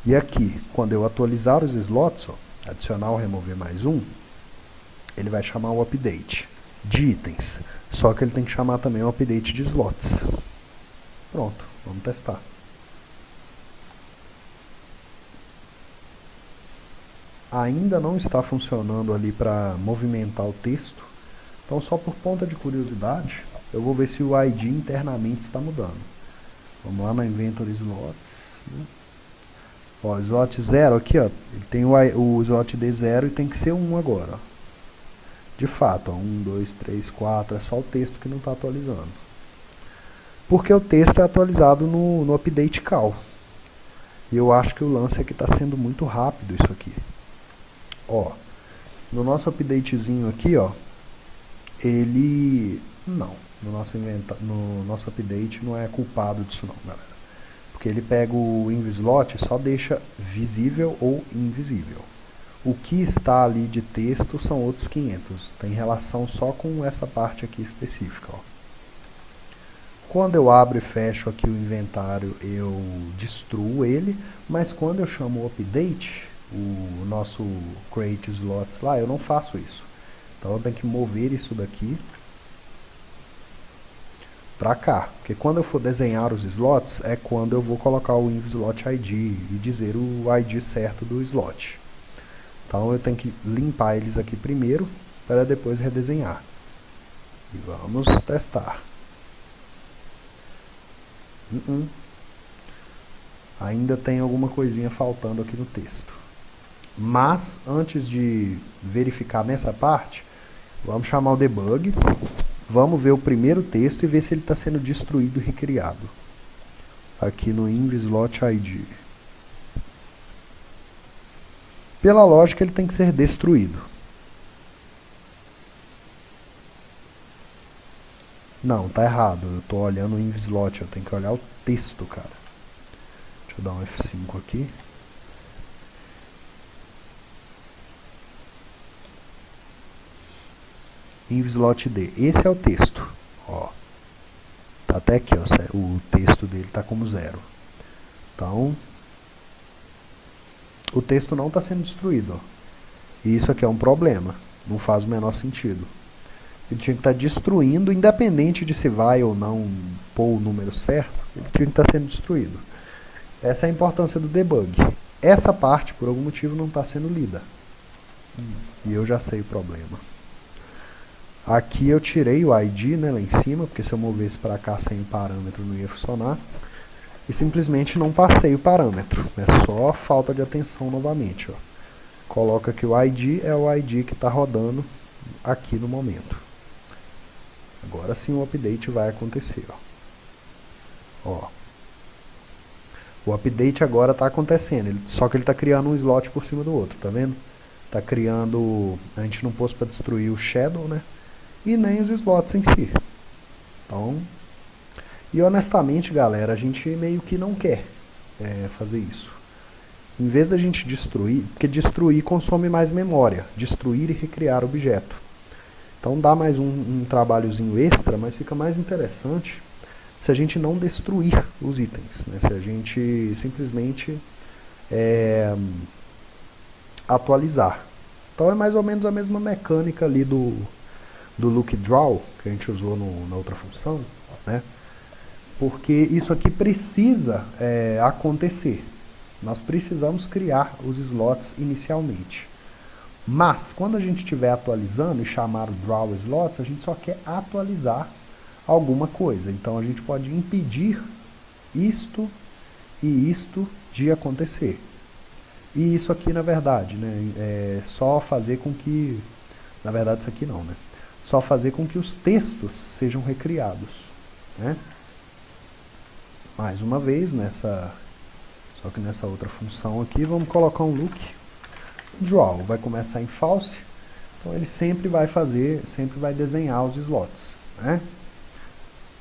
E aqui, quando eu atualizar os slots, ó, adicionar ou remover mais um, ele vai chamar o update de itens. Só que ele tem que chamar também o update de slots. Pronto, vamos testar. Ainda não está funcionando ali para movimentar o texto. Então, só por conta de curiosidade, eu vou ver se o ID internamente está mudando. Vamos lá na Inventory Slots. Né? Ó, slot 0 aqui, ó, ele tem o slot D0 e tem que ser 1 agora. Ó. De fato, ó, 1, 2, 3, 4, é só o texto que não está atualizando. Porque o texto é atualizado no update call. E eu acho que o lance aqui está sendo muito rápido isso aqui. Ó, no nosso updatezinho aqui, ó, ele... Não, no nosso update não é culpado disso não, galera. Porque ele pega o InvSlot e só deixa visível ou invisível. O que está ali de texto são outros 500. Tem relação só com essa parte aqui específica, ó. Quando eu abro e fecho aqui o inventário, eu destruo ele, mas quando eu chamo o update, o nosso create slots lá, eu não faço isso. Então eu tenho que mover isso daqui para cá, porque quando eu for desenhar os slots, é quando eu vou colocar o InvSlot ID e dizer o ID certo do slot. Então eu tenho que limpar eles aqui primeiro, para depois redesenhar. E vamos testar. Ainda tem alguma coisinha faltando aqui no texto. Mas, antes de verificar nessa parte, vamos chamar o debug, vamos ver o primeiro texto e ver se ele está sendo destruído e recriado. Aqui no InvSlot ID. Pela lógica, ele tem que ser destruído. Não, tá errado. Eu estou olhando o InvSlot, eu tenho que olhar o texto, cara. Deixa eu dar um F5 aqui. InvSlot D. Esse é o texto. Ó. Tá até aqui, ó. O texto dele está como 0. Então, o texto não está sendo destruído, ó. E isso aqui é um problema. Não faz o menor sentido. Ele tinha que estar destruindo, independente de se vai ou não pôr o número certo, ele tinha que estar sendo destruído. Essa é a importância do debug. Essa parte, por algum motivo, não está sendo lida. E eu já sei o problema. Aqui eu tirei o ID, né, lá em cima, porque se eu movesse para cá sem parâmetro não ia funcionar. E simplesmente não passei o parâmetro. É só falta de atenção novamente. Ó. Coloca que o ID é o ID que está rodando aqui no momento. Agora sim o update vai acontecer. Ó. O update agora está acontecendo, só que ele está criando um slot por cima do outro, tá vendo? Está criando... A gente não pôs para destruir o shadow, né? E nem os slots em si. Então... E honestamente, galera, a gente meio que não quer fazer isso. Em vez da gente destruir, porque destruir consome mais memória, destruir e recriar objeto. Então dá mais um trabalhozinho extra, mas fica mais interessante se a gente não destruir os itens, né? Se a gente simplesmente atualizar. Então é mais ou menos a mesma mecânica ali do look draw, que a gente usou na outra função, né? Porque isso aqui precisa acontecer. Nós precisamos criar os slots inicialmente. Mas, quando a gente estiver atualizando e chamar o draw slots, a gente só quer atualizar alguma coisa. Então, a gente pode impedir isto e isto de acontecer. E isso aqui, na verdade, né, é só fazer com que... Na verdade, isso aqui não, né? Só fazer com que os textos sejam recriados, né? Mais uma vez, só que nessa outra função aqui, vamos colocar um look draw. Vai começar em false, então ele sempre vai desenhar os slots, né?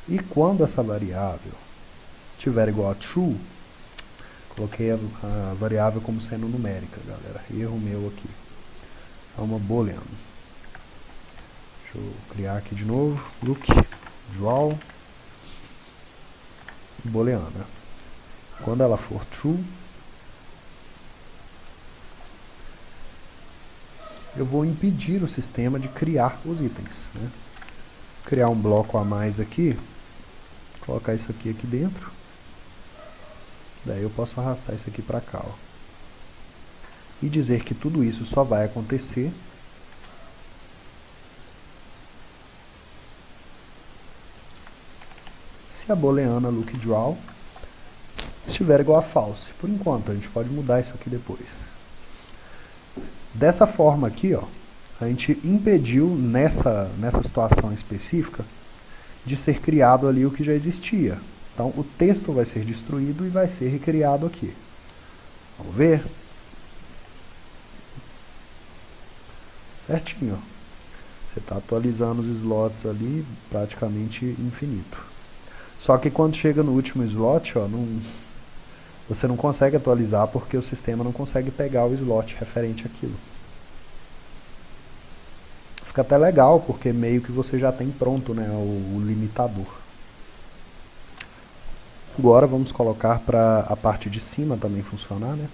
E quando essa variável tiver igual a true, coloquei a variável como sendo numérica, galera. Erro meu aqui. É uma boolean. Deixa eu criar aqui de novo. Look draw booleana. Quando ela for true, eu vou impedir o sistema de criar os itens, né? Criar um bloco a mais aqui, colocar isso aqui dentro, daí eu posso arrastar isso aqui para cá, ó. E dizer que tudo isso só vai acontecer se a booleana lookDraw estiver igual a false. Por enquanto, a gente pode mudar isso aqui depois. Dessa forma aqui, ó, a gente impediu nessa situação específica de ser criado ali o que já existia. Então, o texto vai ser destruído e vai ser recriado aqui. Vamos ver? Certinho, ó. Você está atualizando os slots ali praticamente infinito. Só que quando chega no último slot, ó, você não consegue atualizar porque o sistema não consegue pegar o slot referente àquilo. Fica até legal, porque meio que você já tem pronto, né, o limitador. Agora vamos colocar para a parte de cima também funcionar, né?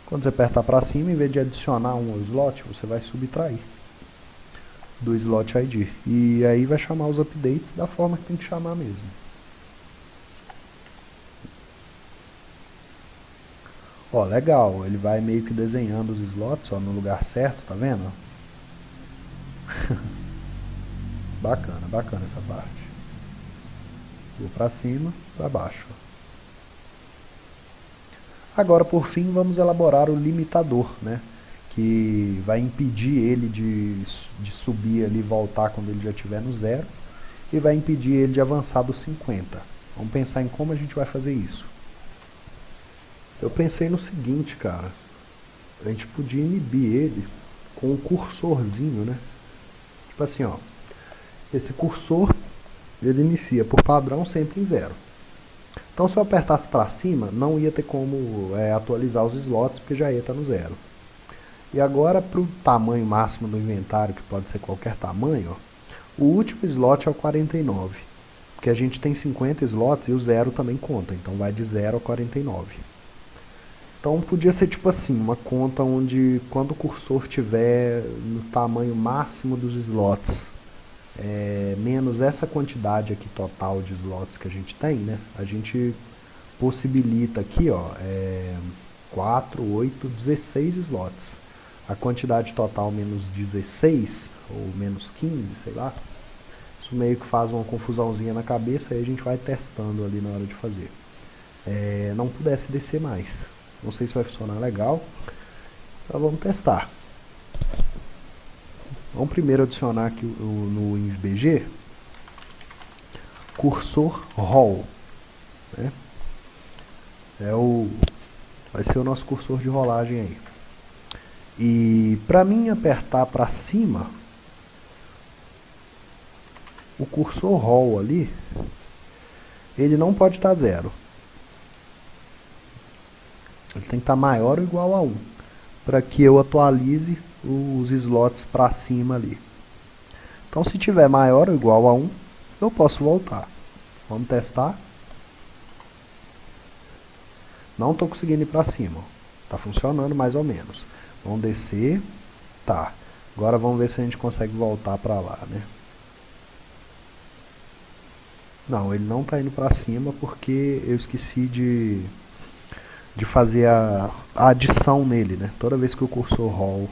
Quando você apertar para cima, em vez de adicionar um slot, você vai subtrair do slot ID. E aí vai chamar os updates da forma que tem que chamar mesmo. Ó, legal, ele vai meio que desenhando os slots, ó, no lugar certo, tá vendo? Bacana, bacana essa parte. Vou para cima, para baixo. Agora, por fim, vamos elaborar o limitador, né? Que vai impedir ele de subir ali e voltar quando ele já estiver no 0. E vai impedir ele de avançar dos 50. Vamos pensar em como a gente vai fazer isso. Eu pensei no seguinte, cara. A gente podia inibir ele com um cursorzinho, né? Tipo assim, ó. Esse cursor, ele inicia por padrão sempre em 0. Então, se eu apertasse para cima, não ia ter como atualizar os slots, porque já ia estar no 0. E agora, para o tamanho máximo do inventário, que pode ser qualquer tamanho, ó, o último slot é o 49. Porque a gente tem 50 slots e o 0 também conta. Então, vai de 0 a 49. Então, podia ser tipo assim, uma conta onde, quando o cursor estiver no tamanho máximo dos slots, menos essa quantidade aqui total de slots que a gente tem, né? A gente possibilita aqui, ó, 4, 8, 16 slots. A quantidade total menos 16, ou menos 15, sei lá. Isso meio que faz uma confusãozinha na cabeça, aí a gente vai testando ali na hora de fazer. Não pudesse descer mais. Não sei se vai funcionar legal. Então vamos testar. Vamos primeiro adicionar aqui no InvBG cursor roll, né? Vai ser o nosso cursor de rolagem aí. E para mim apertar para cima, o cursor roll ali, ele não pode estar 0. Ele tem que estar maior ou igual a 1, para que eu atualize os slots para cima ali. Então, se tiver maior ou igual a 1, eu posso voltar. Vamos testar. Não estou conseguindo ir para cima. Está funcionando mais ou menos. Vamos descer. Tá. Agora vamos ver se a gente consegue voltar para lá, né? Não, ele não está indo para cima porque eu esqueci de fazer a adição nele, né? Toda vez que o cursor roll,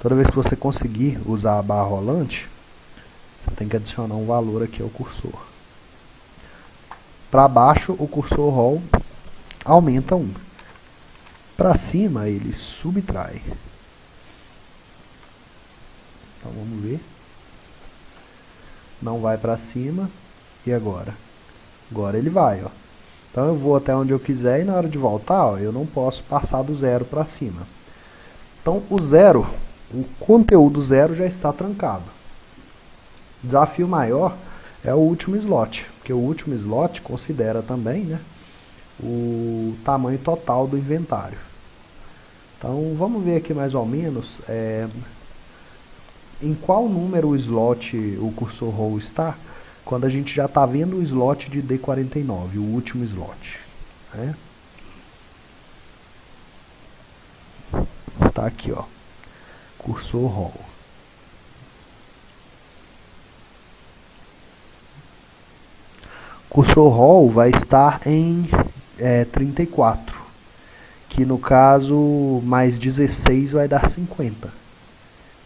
toda vez que você conseguir usar a barra rolante, você tem que adicionar um valor aqui ao cursor. Para baixo, o cursor roll aumenta 1. Para cima, ele subtrai. Então vamos ver. Não vai para cima. E agora? Agora ele vai, ó. Então eu vou até onde eu quiser e na hora de voltar, ó, eu não posso passar do 0 para cima. Então o 0, o conteúdo 0 já está trancado. O desafio maior é o último slot, porque o último slot considera também, né, o tamanho total do inventário. Então vamos ver aqui mais ou menos em qual número o slot, o cursor roll está, quando a gente já está vendo o slot de D49, o último slot, né? está aqui, ó, cursor rol. Cursor rol vai estar em 34, que no caso mais 16 vai dar 50.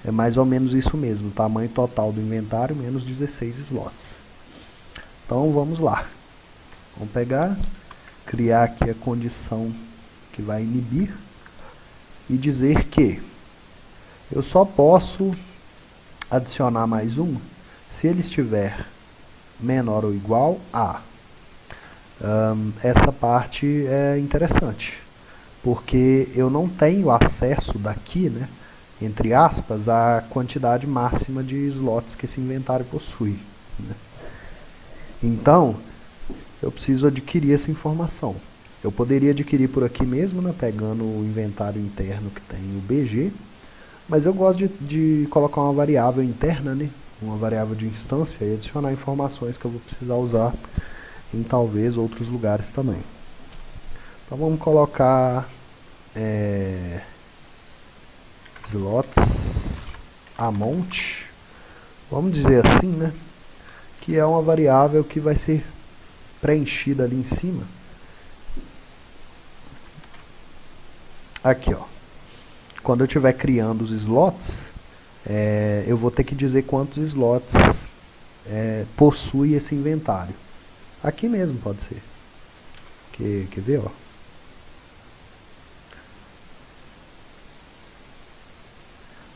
É mais ou menos isso mesmo, o tamanho total do inventário menos 16 slots. Então vamos lá. Vamos pegar, criar aqui a condição que vai inibir e dizer que eu só posso adicionar mais um se ele estiver menor ou igual a. Essa parte é interessante, porque eu não tenho acesso daqui, né, entre aspas, à quantidade máxima de slots que esse inventário possui, né? Então, eu preciso adquirir essa informação. Eu poderia adquirir por aqui mesmo, né, pegando o inventário interno que tem o BG, mas eu gosto de colocar uma variável interna, né, uma variável de instância, e adicionar informações que eu vou precisar usar em talvez outros lugares também. Então vamos colocar slots amount, vamos dizer assim, né, que é uma variável que vai ser preenchida ali em cima. Aqui, ó. Quando eu estiver criando os slots, eu vou ter que dizer quantos slots possui esse inventário. Aqui mesmo pode ser. Quer ver, ó?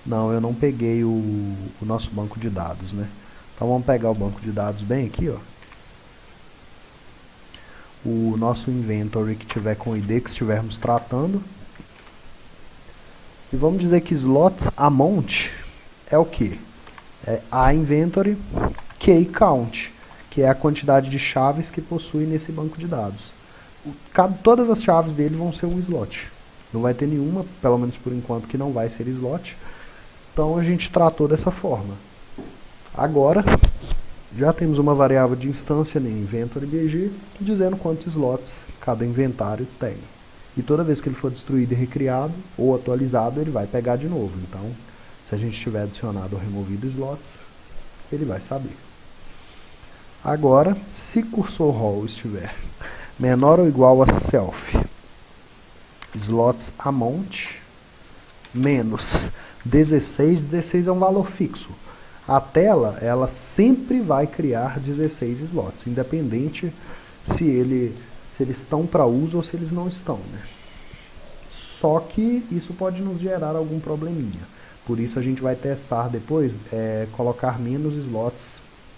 Não, eu não peguei o nosso banco de dados, né? Então vamos pegar o banco de dados bem aqui, ó. O nosso inventory que tiver com o ID que estivermos tratando. E vamos dizer que slots amount é o que? É a inventory key count, que é a quantidade de chaves que possui nesse banco de dados. Todas as chaves dele vão ser um slot. Não vai ter nenhuma, pelo menos por enquanto, que não vai ser slot. Então a gente tratou dessa forma. Agora, já temos uma variável de instância em inventory BG, dizendo quantos slots cada inventário tem. E toda vez que ele for destruído e recriado, ou atualizado, ele vai pegar de novo. Então, se a gente tiver adicionado ou removido slots, ele vai saber. Agora, se cursor rol estiver menor ou igual a self slots amount menos 16, 16 é um valor fixo. A tela, ela sempre vai criar 16 slots, independente se eles estão para uso ou se eles não estão, né? Só que isso pode nos gerar algum probleminha. Por isso a gente vai testar depois, colocar menos slots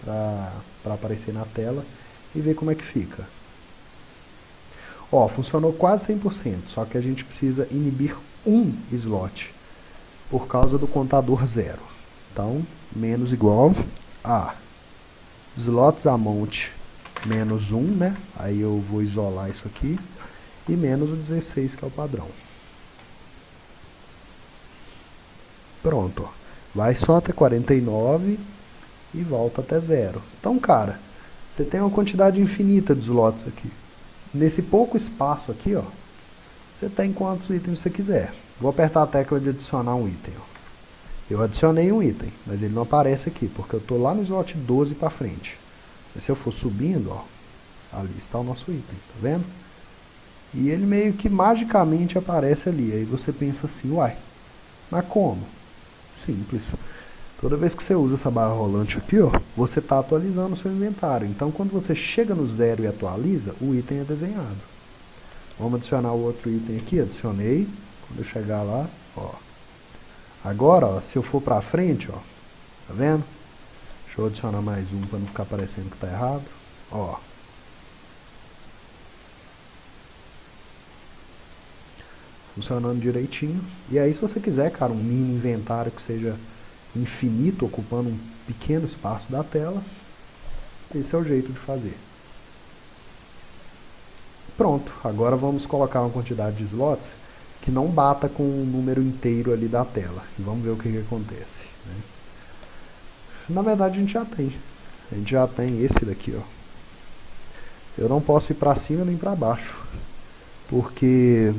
para aparecer na tela e ver como é que fica. Ó, funcionou quase 100%, só que a gente precisa inibir um slot por causa do contador zero. Então, menos igual a slots amount menos 1, né? Aí eu vou isolar isso aqui. E menos o 16, que é o padrão. Pronto, ó. Vai só até 49 e volta até 0. Então, cara, você tem uma quantidade infinita de slots aqui. Nesse pouco espaço aqui, ó, você tem quantos itens você quiser. Vou apertar a tecla de adicionar um item, ó. Eu adicionei um item, mas ele não aparece aqui, porque eu estou lá no slot 12 para frente. Mas se eu for subindo, ó, ali está o nosso item, tá vendo? E ele meio que magicamente aparece ali. Aí você pensa assim, uai, mas como? Simples. Toda vez que você usa essa barra rolante aqui, ó, você está atualizando o seu inventário. Então, quando você chega no 0 e atualiza, o item é desenhado. Vamos adicionar o outro item aqui, adicionei. Quando eu chegar lá, ó. Agora, ó, se eu for para frente, ó, tá vendo? Deixa eu adicionar mais um para não ficar parecendo que está errado. Ó. Funcionando direitinho. E aí, se você quiser, cara, um mini inventário que seja infinito, ocupando um pequeno espaço da tela, esse é o jeito de fazer. Pronto, agora vamos colocar uma quantidade de slots que não bata com o número inteiro ali da tela. E vamos ver o que acontece, né? Na verdade, a gente já tem. A gente já tem esse daqui, ó. Eu não posso ir para cima nem para baixo, porque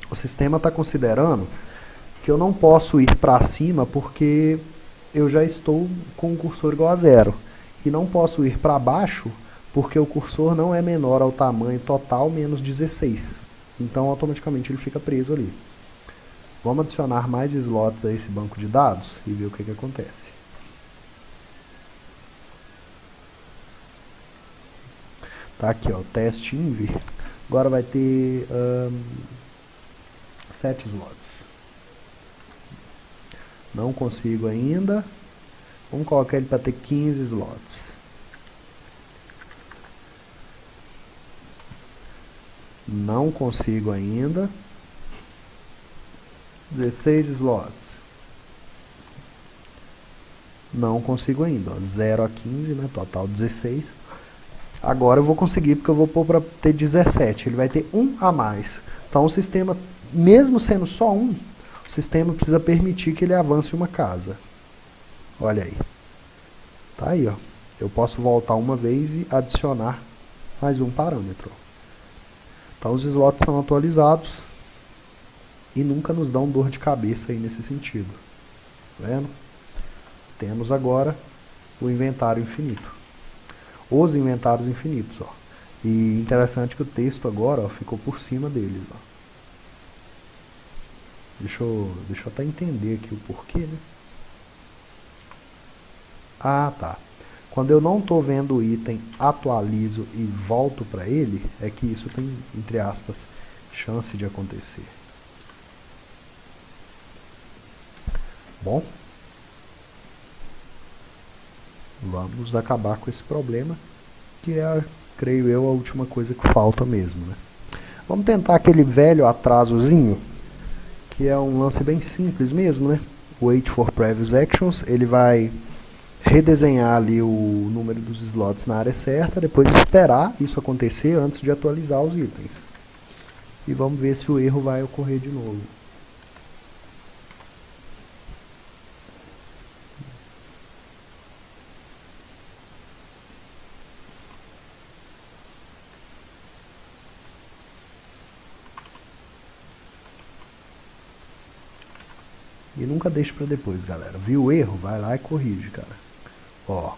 o sistema está considerando que eu não posso ir para cima porque eu já estou com o cursor igual a 0. E não posso ir para baixo porque o cursor não é menor ao tamanho total menos 16. Então automaticamente ele fica preso ali. Vamos adicionar mais slots a esse banco de dados e ver o que acontece. Tá aqui, ó, teste inv. Agora vai ter 7 slots. Não consigo ainda. Vamos colocar ele para ter 15 slots. Não consigo ainda. 16 slots. Não consigo ainda. Ó, 0 a 15, né? Total 16. Agora eu vou conseguir porque eu vou pôr para ter 17. Ele vai ter 1 a mais. Então o sistema, mesmo sendo só 1, o sistema precisa permitir que ele avance uma casa. Olha aí. Tá aí, ó. Eu posso voltar uma vez e adicionar mais um parâmetro. Então os slots são atualizados e nunca nos dão dor de cabeça aí nesse sentido. Tá vendo? Temos agora o inventário infinito. Os inventários infinitos, ó. E interessante que o texto agora, ó, ficou por cima deles, ó. Deixa eu até entender aqui o porquê, né? Ah, tá. Quando eu não estou vendo o item, atualizo e volto para ele, é que isso tem, entre aspas, chance de acontecer. Bom, vamos acabar com esse problema, que é, creio eu, a última coisa que falta mesmo, né? Vamos tentar aquele velho atrasozinho, que é um lance bem simples mesmo, né? Wait for previous actions, ele vai redesenhar ali o número dos slots na área certa, depois esperar isso acontecer antes de atualizar os itens. E vamos ver se o erro vai ocorrer de novo. E nunca deixe para depois, galera. Viu o erro? Vai lá e corrige, cara. Ó.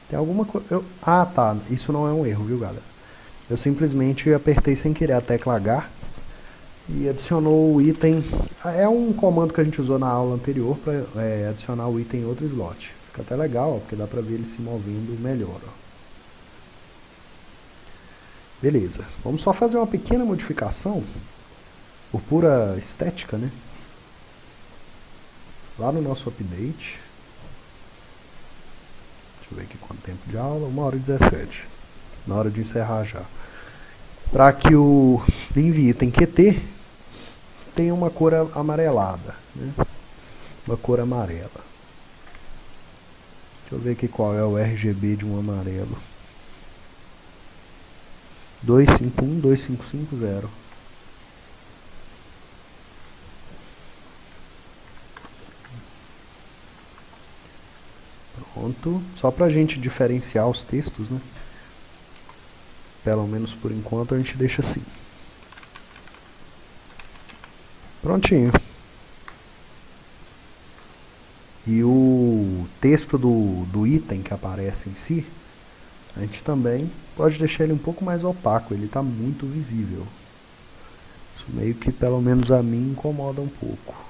Tem alguma coisa... Ah, tá. Isso não é um erro, viu, galera? Eu simplesmente apertei sem querer a tecla H e adicionou o item... É um comando que a gente usou na aula anterior para adicionar o item em outro slot. Fica até legal, ó, porque dá para ver ele se movendo melhor, ó. Beleza. Vamos só fazer uma pequena modificação por pura estética, né? Lá no nosso update, deixa eu ver aqui quanto tempo de aula, 1h17, na hora de encerrar já. Para que o envie item QT tenha uma cor amarelada, né? Uma cor amarela. Deixa eu ver aqui qual é o RGB de um amarelo. 2512550. Pronto, só pra gente diferenciar os textos, né? Pelo menos por enquanto a gente deixa assim. Prontinho. E o texto do item que aparece em si, a gente também pode deixar ele um pouco mais opaco, ele está muito visível. Isso meio que, pelo menos a mim, incomoda um pouco.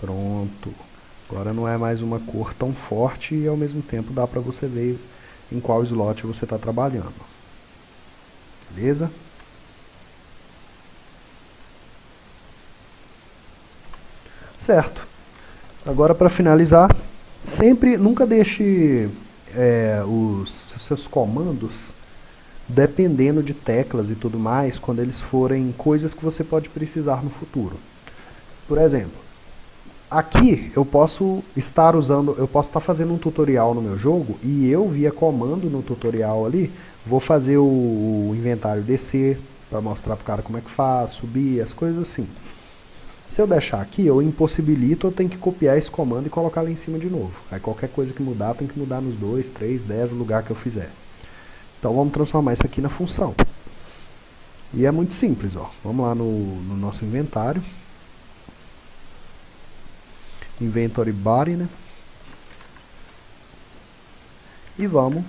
Pronto. Agora não é mais uma cor tão forte e ao mesmo tempo dá para você ver em qual slot você está trabalhando. Beleza? Certo. Agora para finalizar, nunca deixe os seus comandos dependendo de teclas e tudo mais quando eles forem coisas que você pode precisar no futuro. Por exemplo, aqui eu posso estar fazendo um tutorial no meu jogo e eu, via comando no tutorial ali, vou fazer o inventário descer para mostrar para o cara como é que faz, subir, as coisas assim. Se eu deixar aqui, eu impossibilito, eu tenho que copiar esse comando e colocar lá em cima de novo. Aí qualquer coisa que mudar, tem que mudar nos 2, 3, 10 lugares que eu fizer. Então vamos transformar isso aqui na função. E é muito simples, ó. Vamos lá no nosso inventário. Inventory body, né? E vamos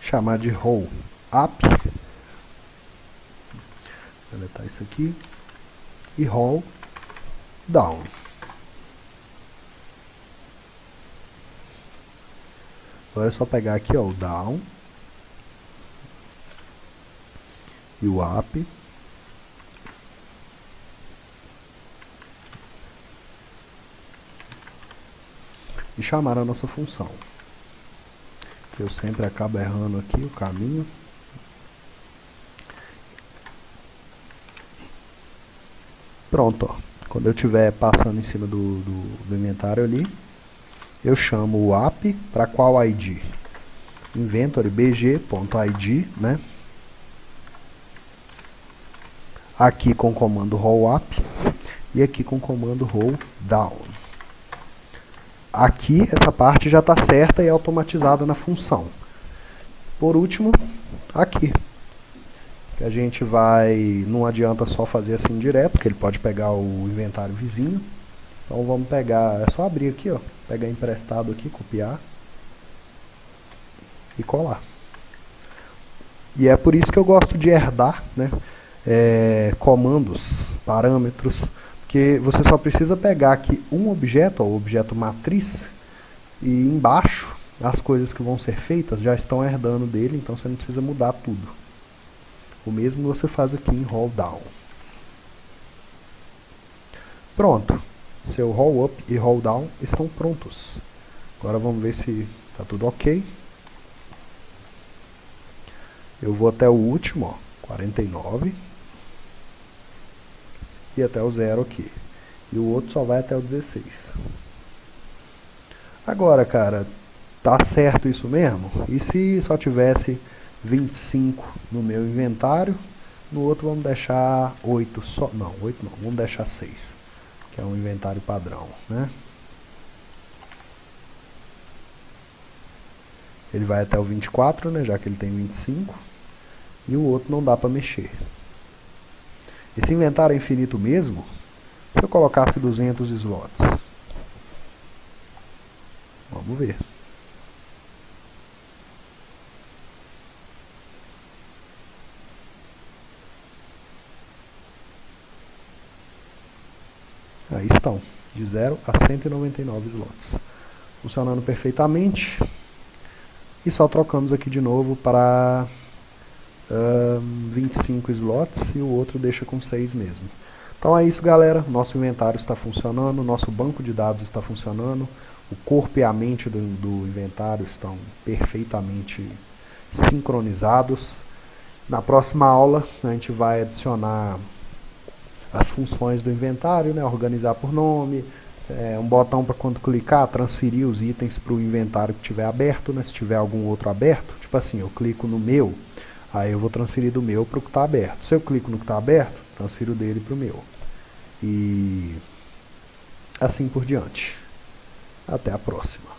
chamar de roll up. Vou deletar isso aqui. E roll down. Agora é só pegar aqui, ó, o down e o up. E chamar a nossa função. Eu sempre acabo errando aqui o caminho. Pronto, ó. Quando eu estiver passando em cima do inventário ali, eu chamo o app para qual ID? Inventory bg.id, né? Aqui com o comando roll up e aqui com o comando roll down. Aqui essa parte já está certa e automatizada na função. Por último, aqui. Que a gente vai, não adianta só fazer assim direto, porque ele pode pegar o inventário vizinho. Então vamos pegar, é só abrir aqui, ó, pegar emprestado aqui, copiar e colar. E é por isso que eu gosto de herdar, né, comandos, parâmetros, porque você só precisa pegar aqui um objeto, ó, o objeto matriz, e embaixo as coisas que vão ser feitas já estão herdando dele, então você não precisa mudar tudo. O mesmo você faz aqui em roll down. Pronto. Seu roll up e roll down estão prontos. Agora vamos ver se está tudo ok. Eu vou até o último, ó, 49. E até o 0 aqui. E o outro só vai até o 16. Agora, cara, tá certo isso mesmo? E se só tivesse 25 no meu inventário, no outro vamos deixar 8 só, não, 8 não, vamos deixar 6, que é um inventário padrão, né? Ele vai até o 24, né, já que ele tem 25, e o outro não dá para mexer. Esse inventário é infinito mesmo, se eu colocasse 200 slots. Vamos ver. Aí estão, de 0 a 199 slots. Funcionando perfeitamente. E só trocamos aqui de novo para 25 slots e o outro deixa com 6 mesmo. Então é isso, galera. Nosso inventário está funcionando, nosso banco de dados está funcionando, o corpo e a mente do inventário estão perfeitamente sincronizados. Na próxima aula a gente vai adicionar as funções do inventário, né? Organizar por nome, um botão para quando clicar, transferir os itens para o inventário que estiver aberto, né? Se tiver algum outro aberto, tipo assim, eu clico no meu, aí eu vou transferir do meu para o que está aberto. Se eu clico no que está aberto, transfiro dele para o meu. E assim por diante. Até a próxima.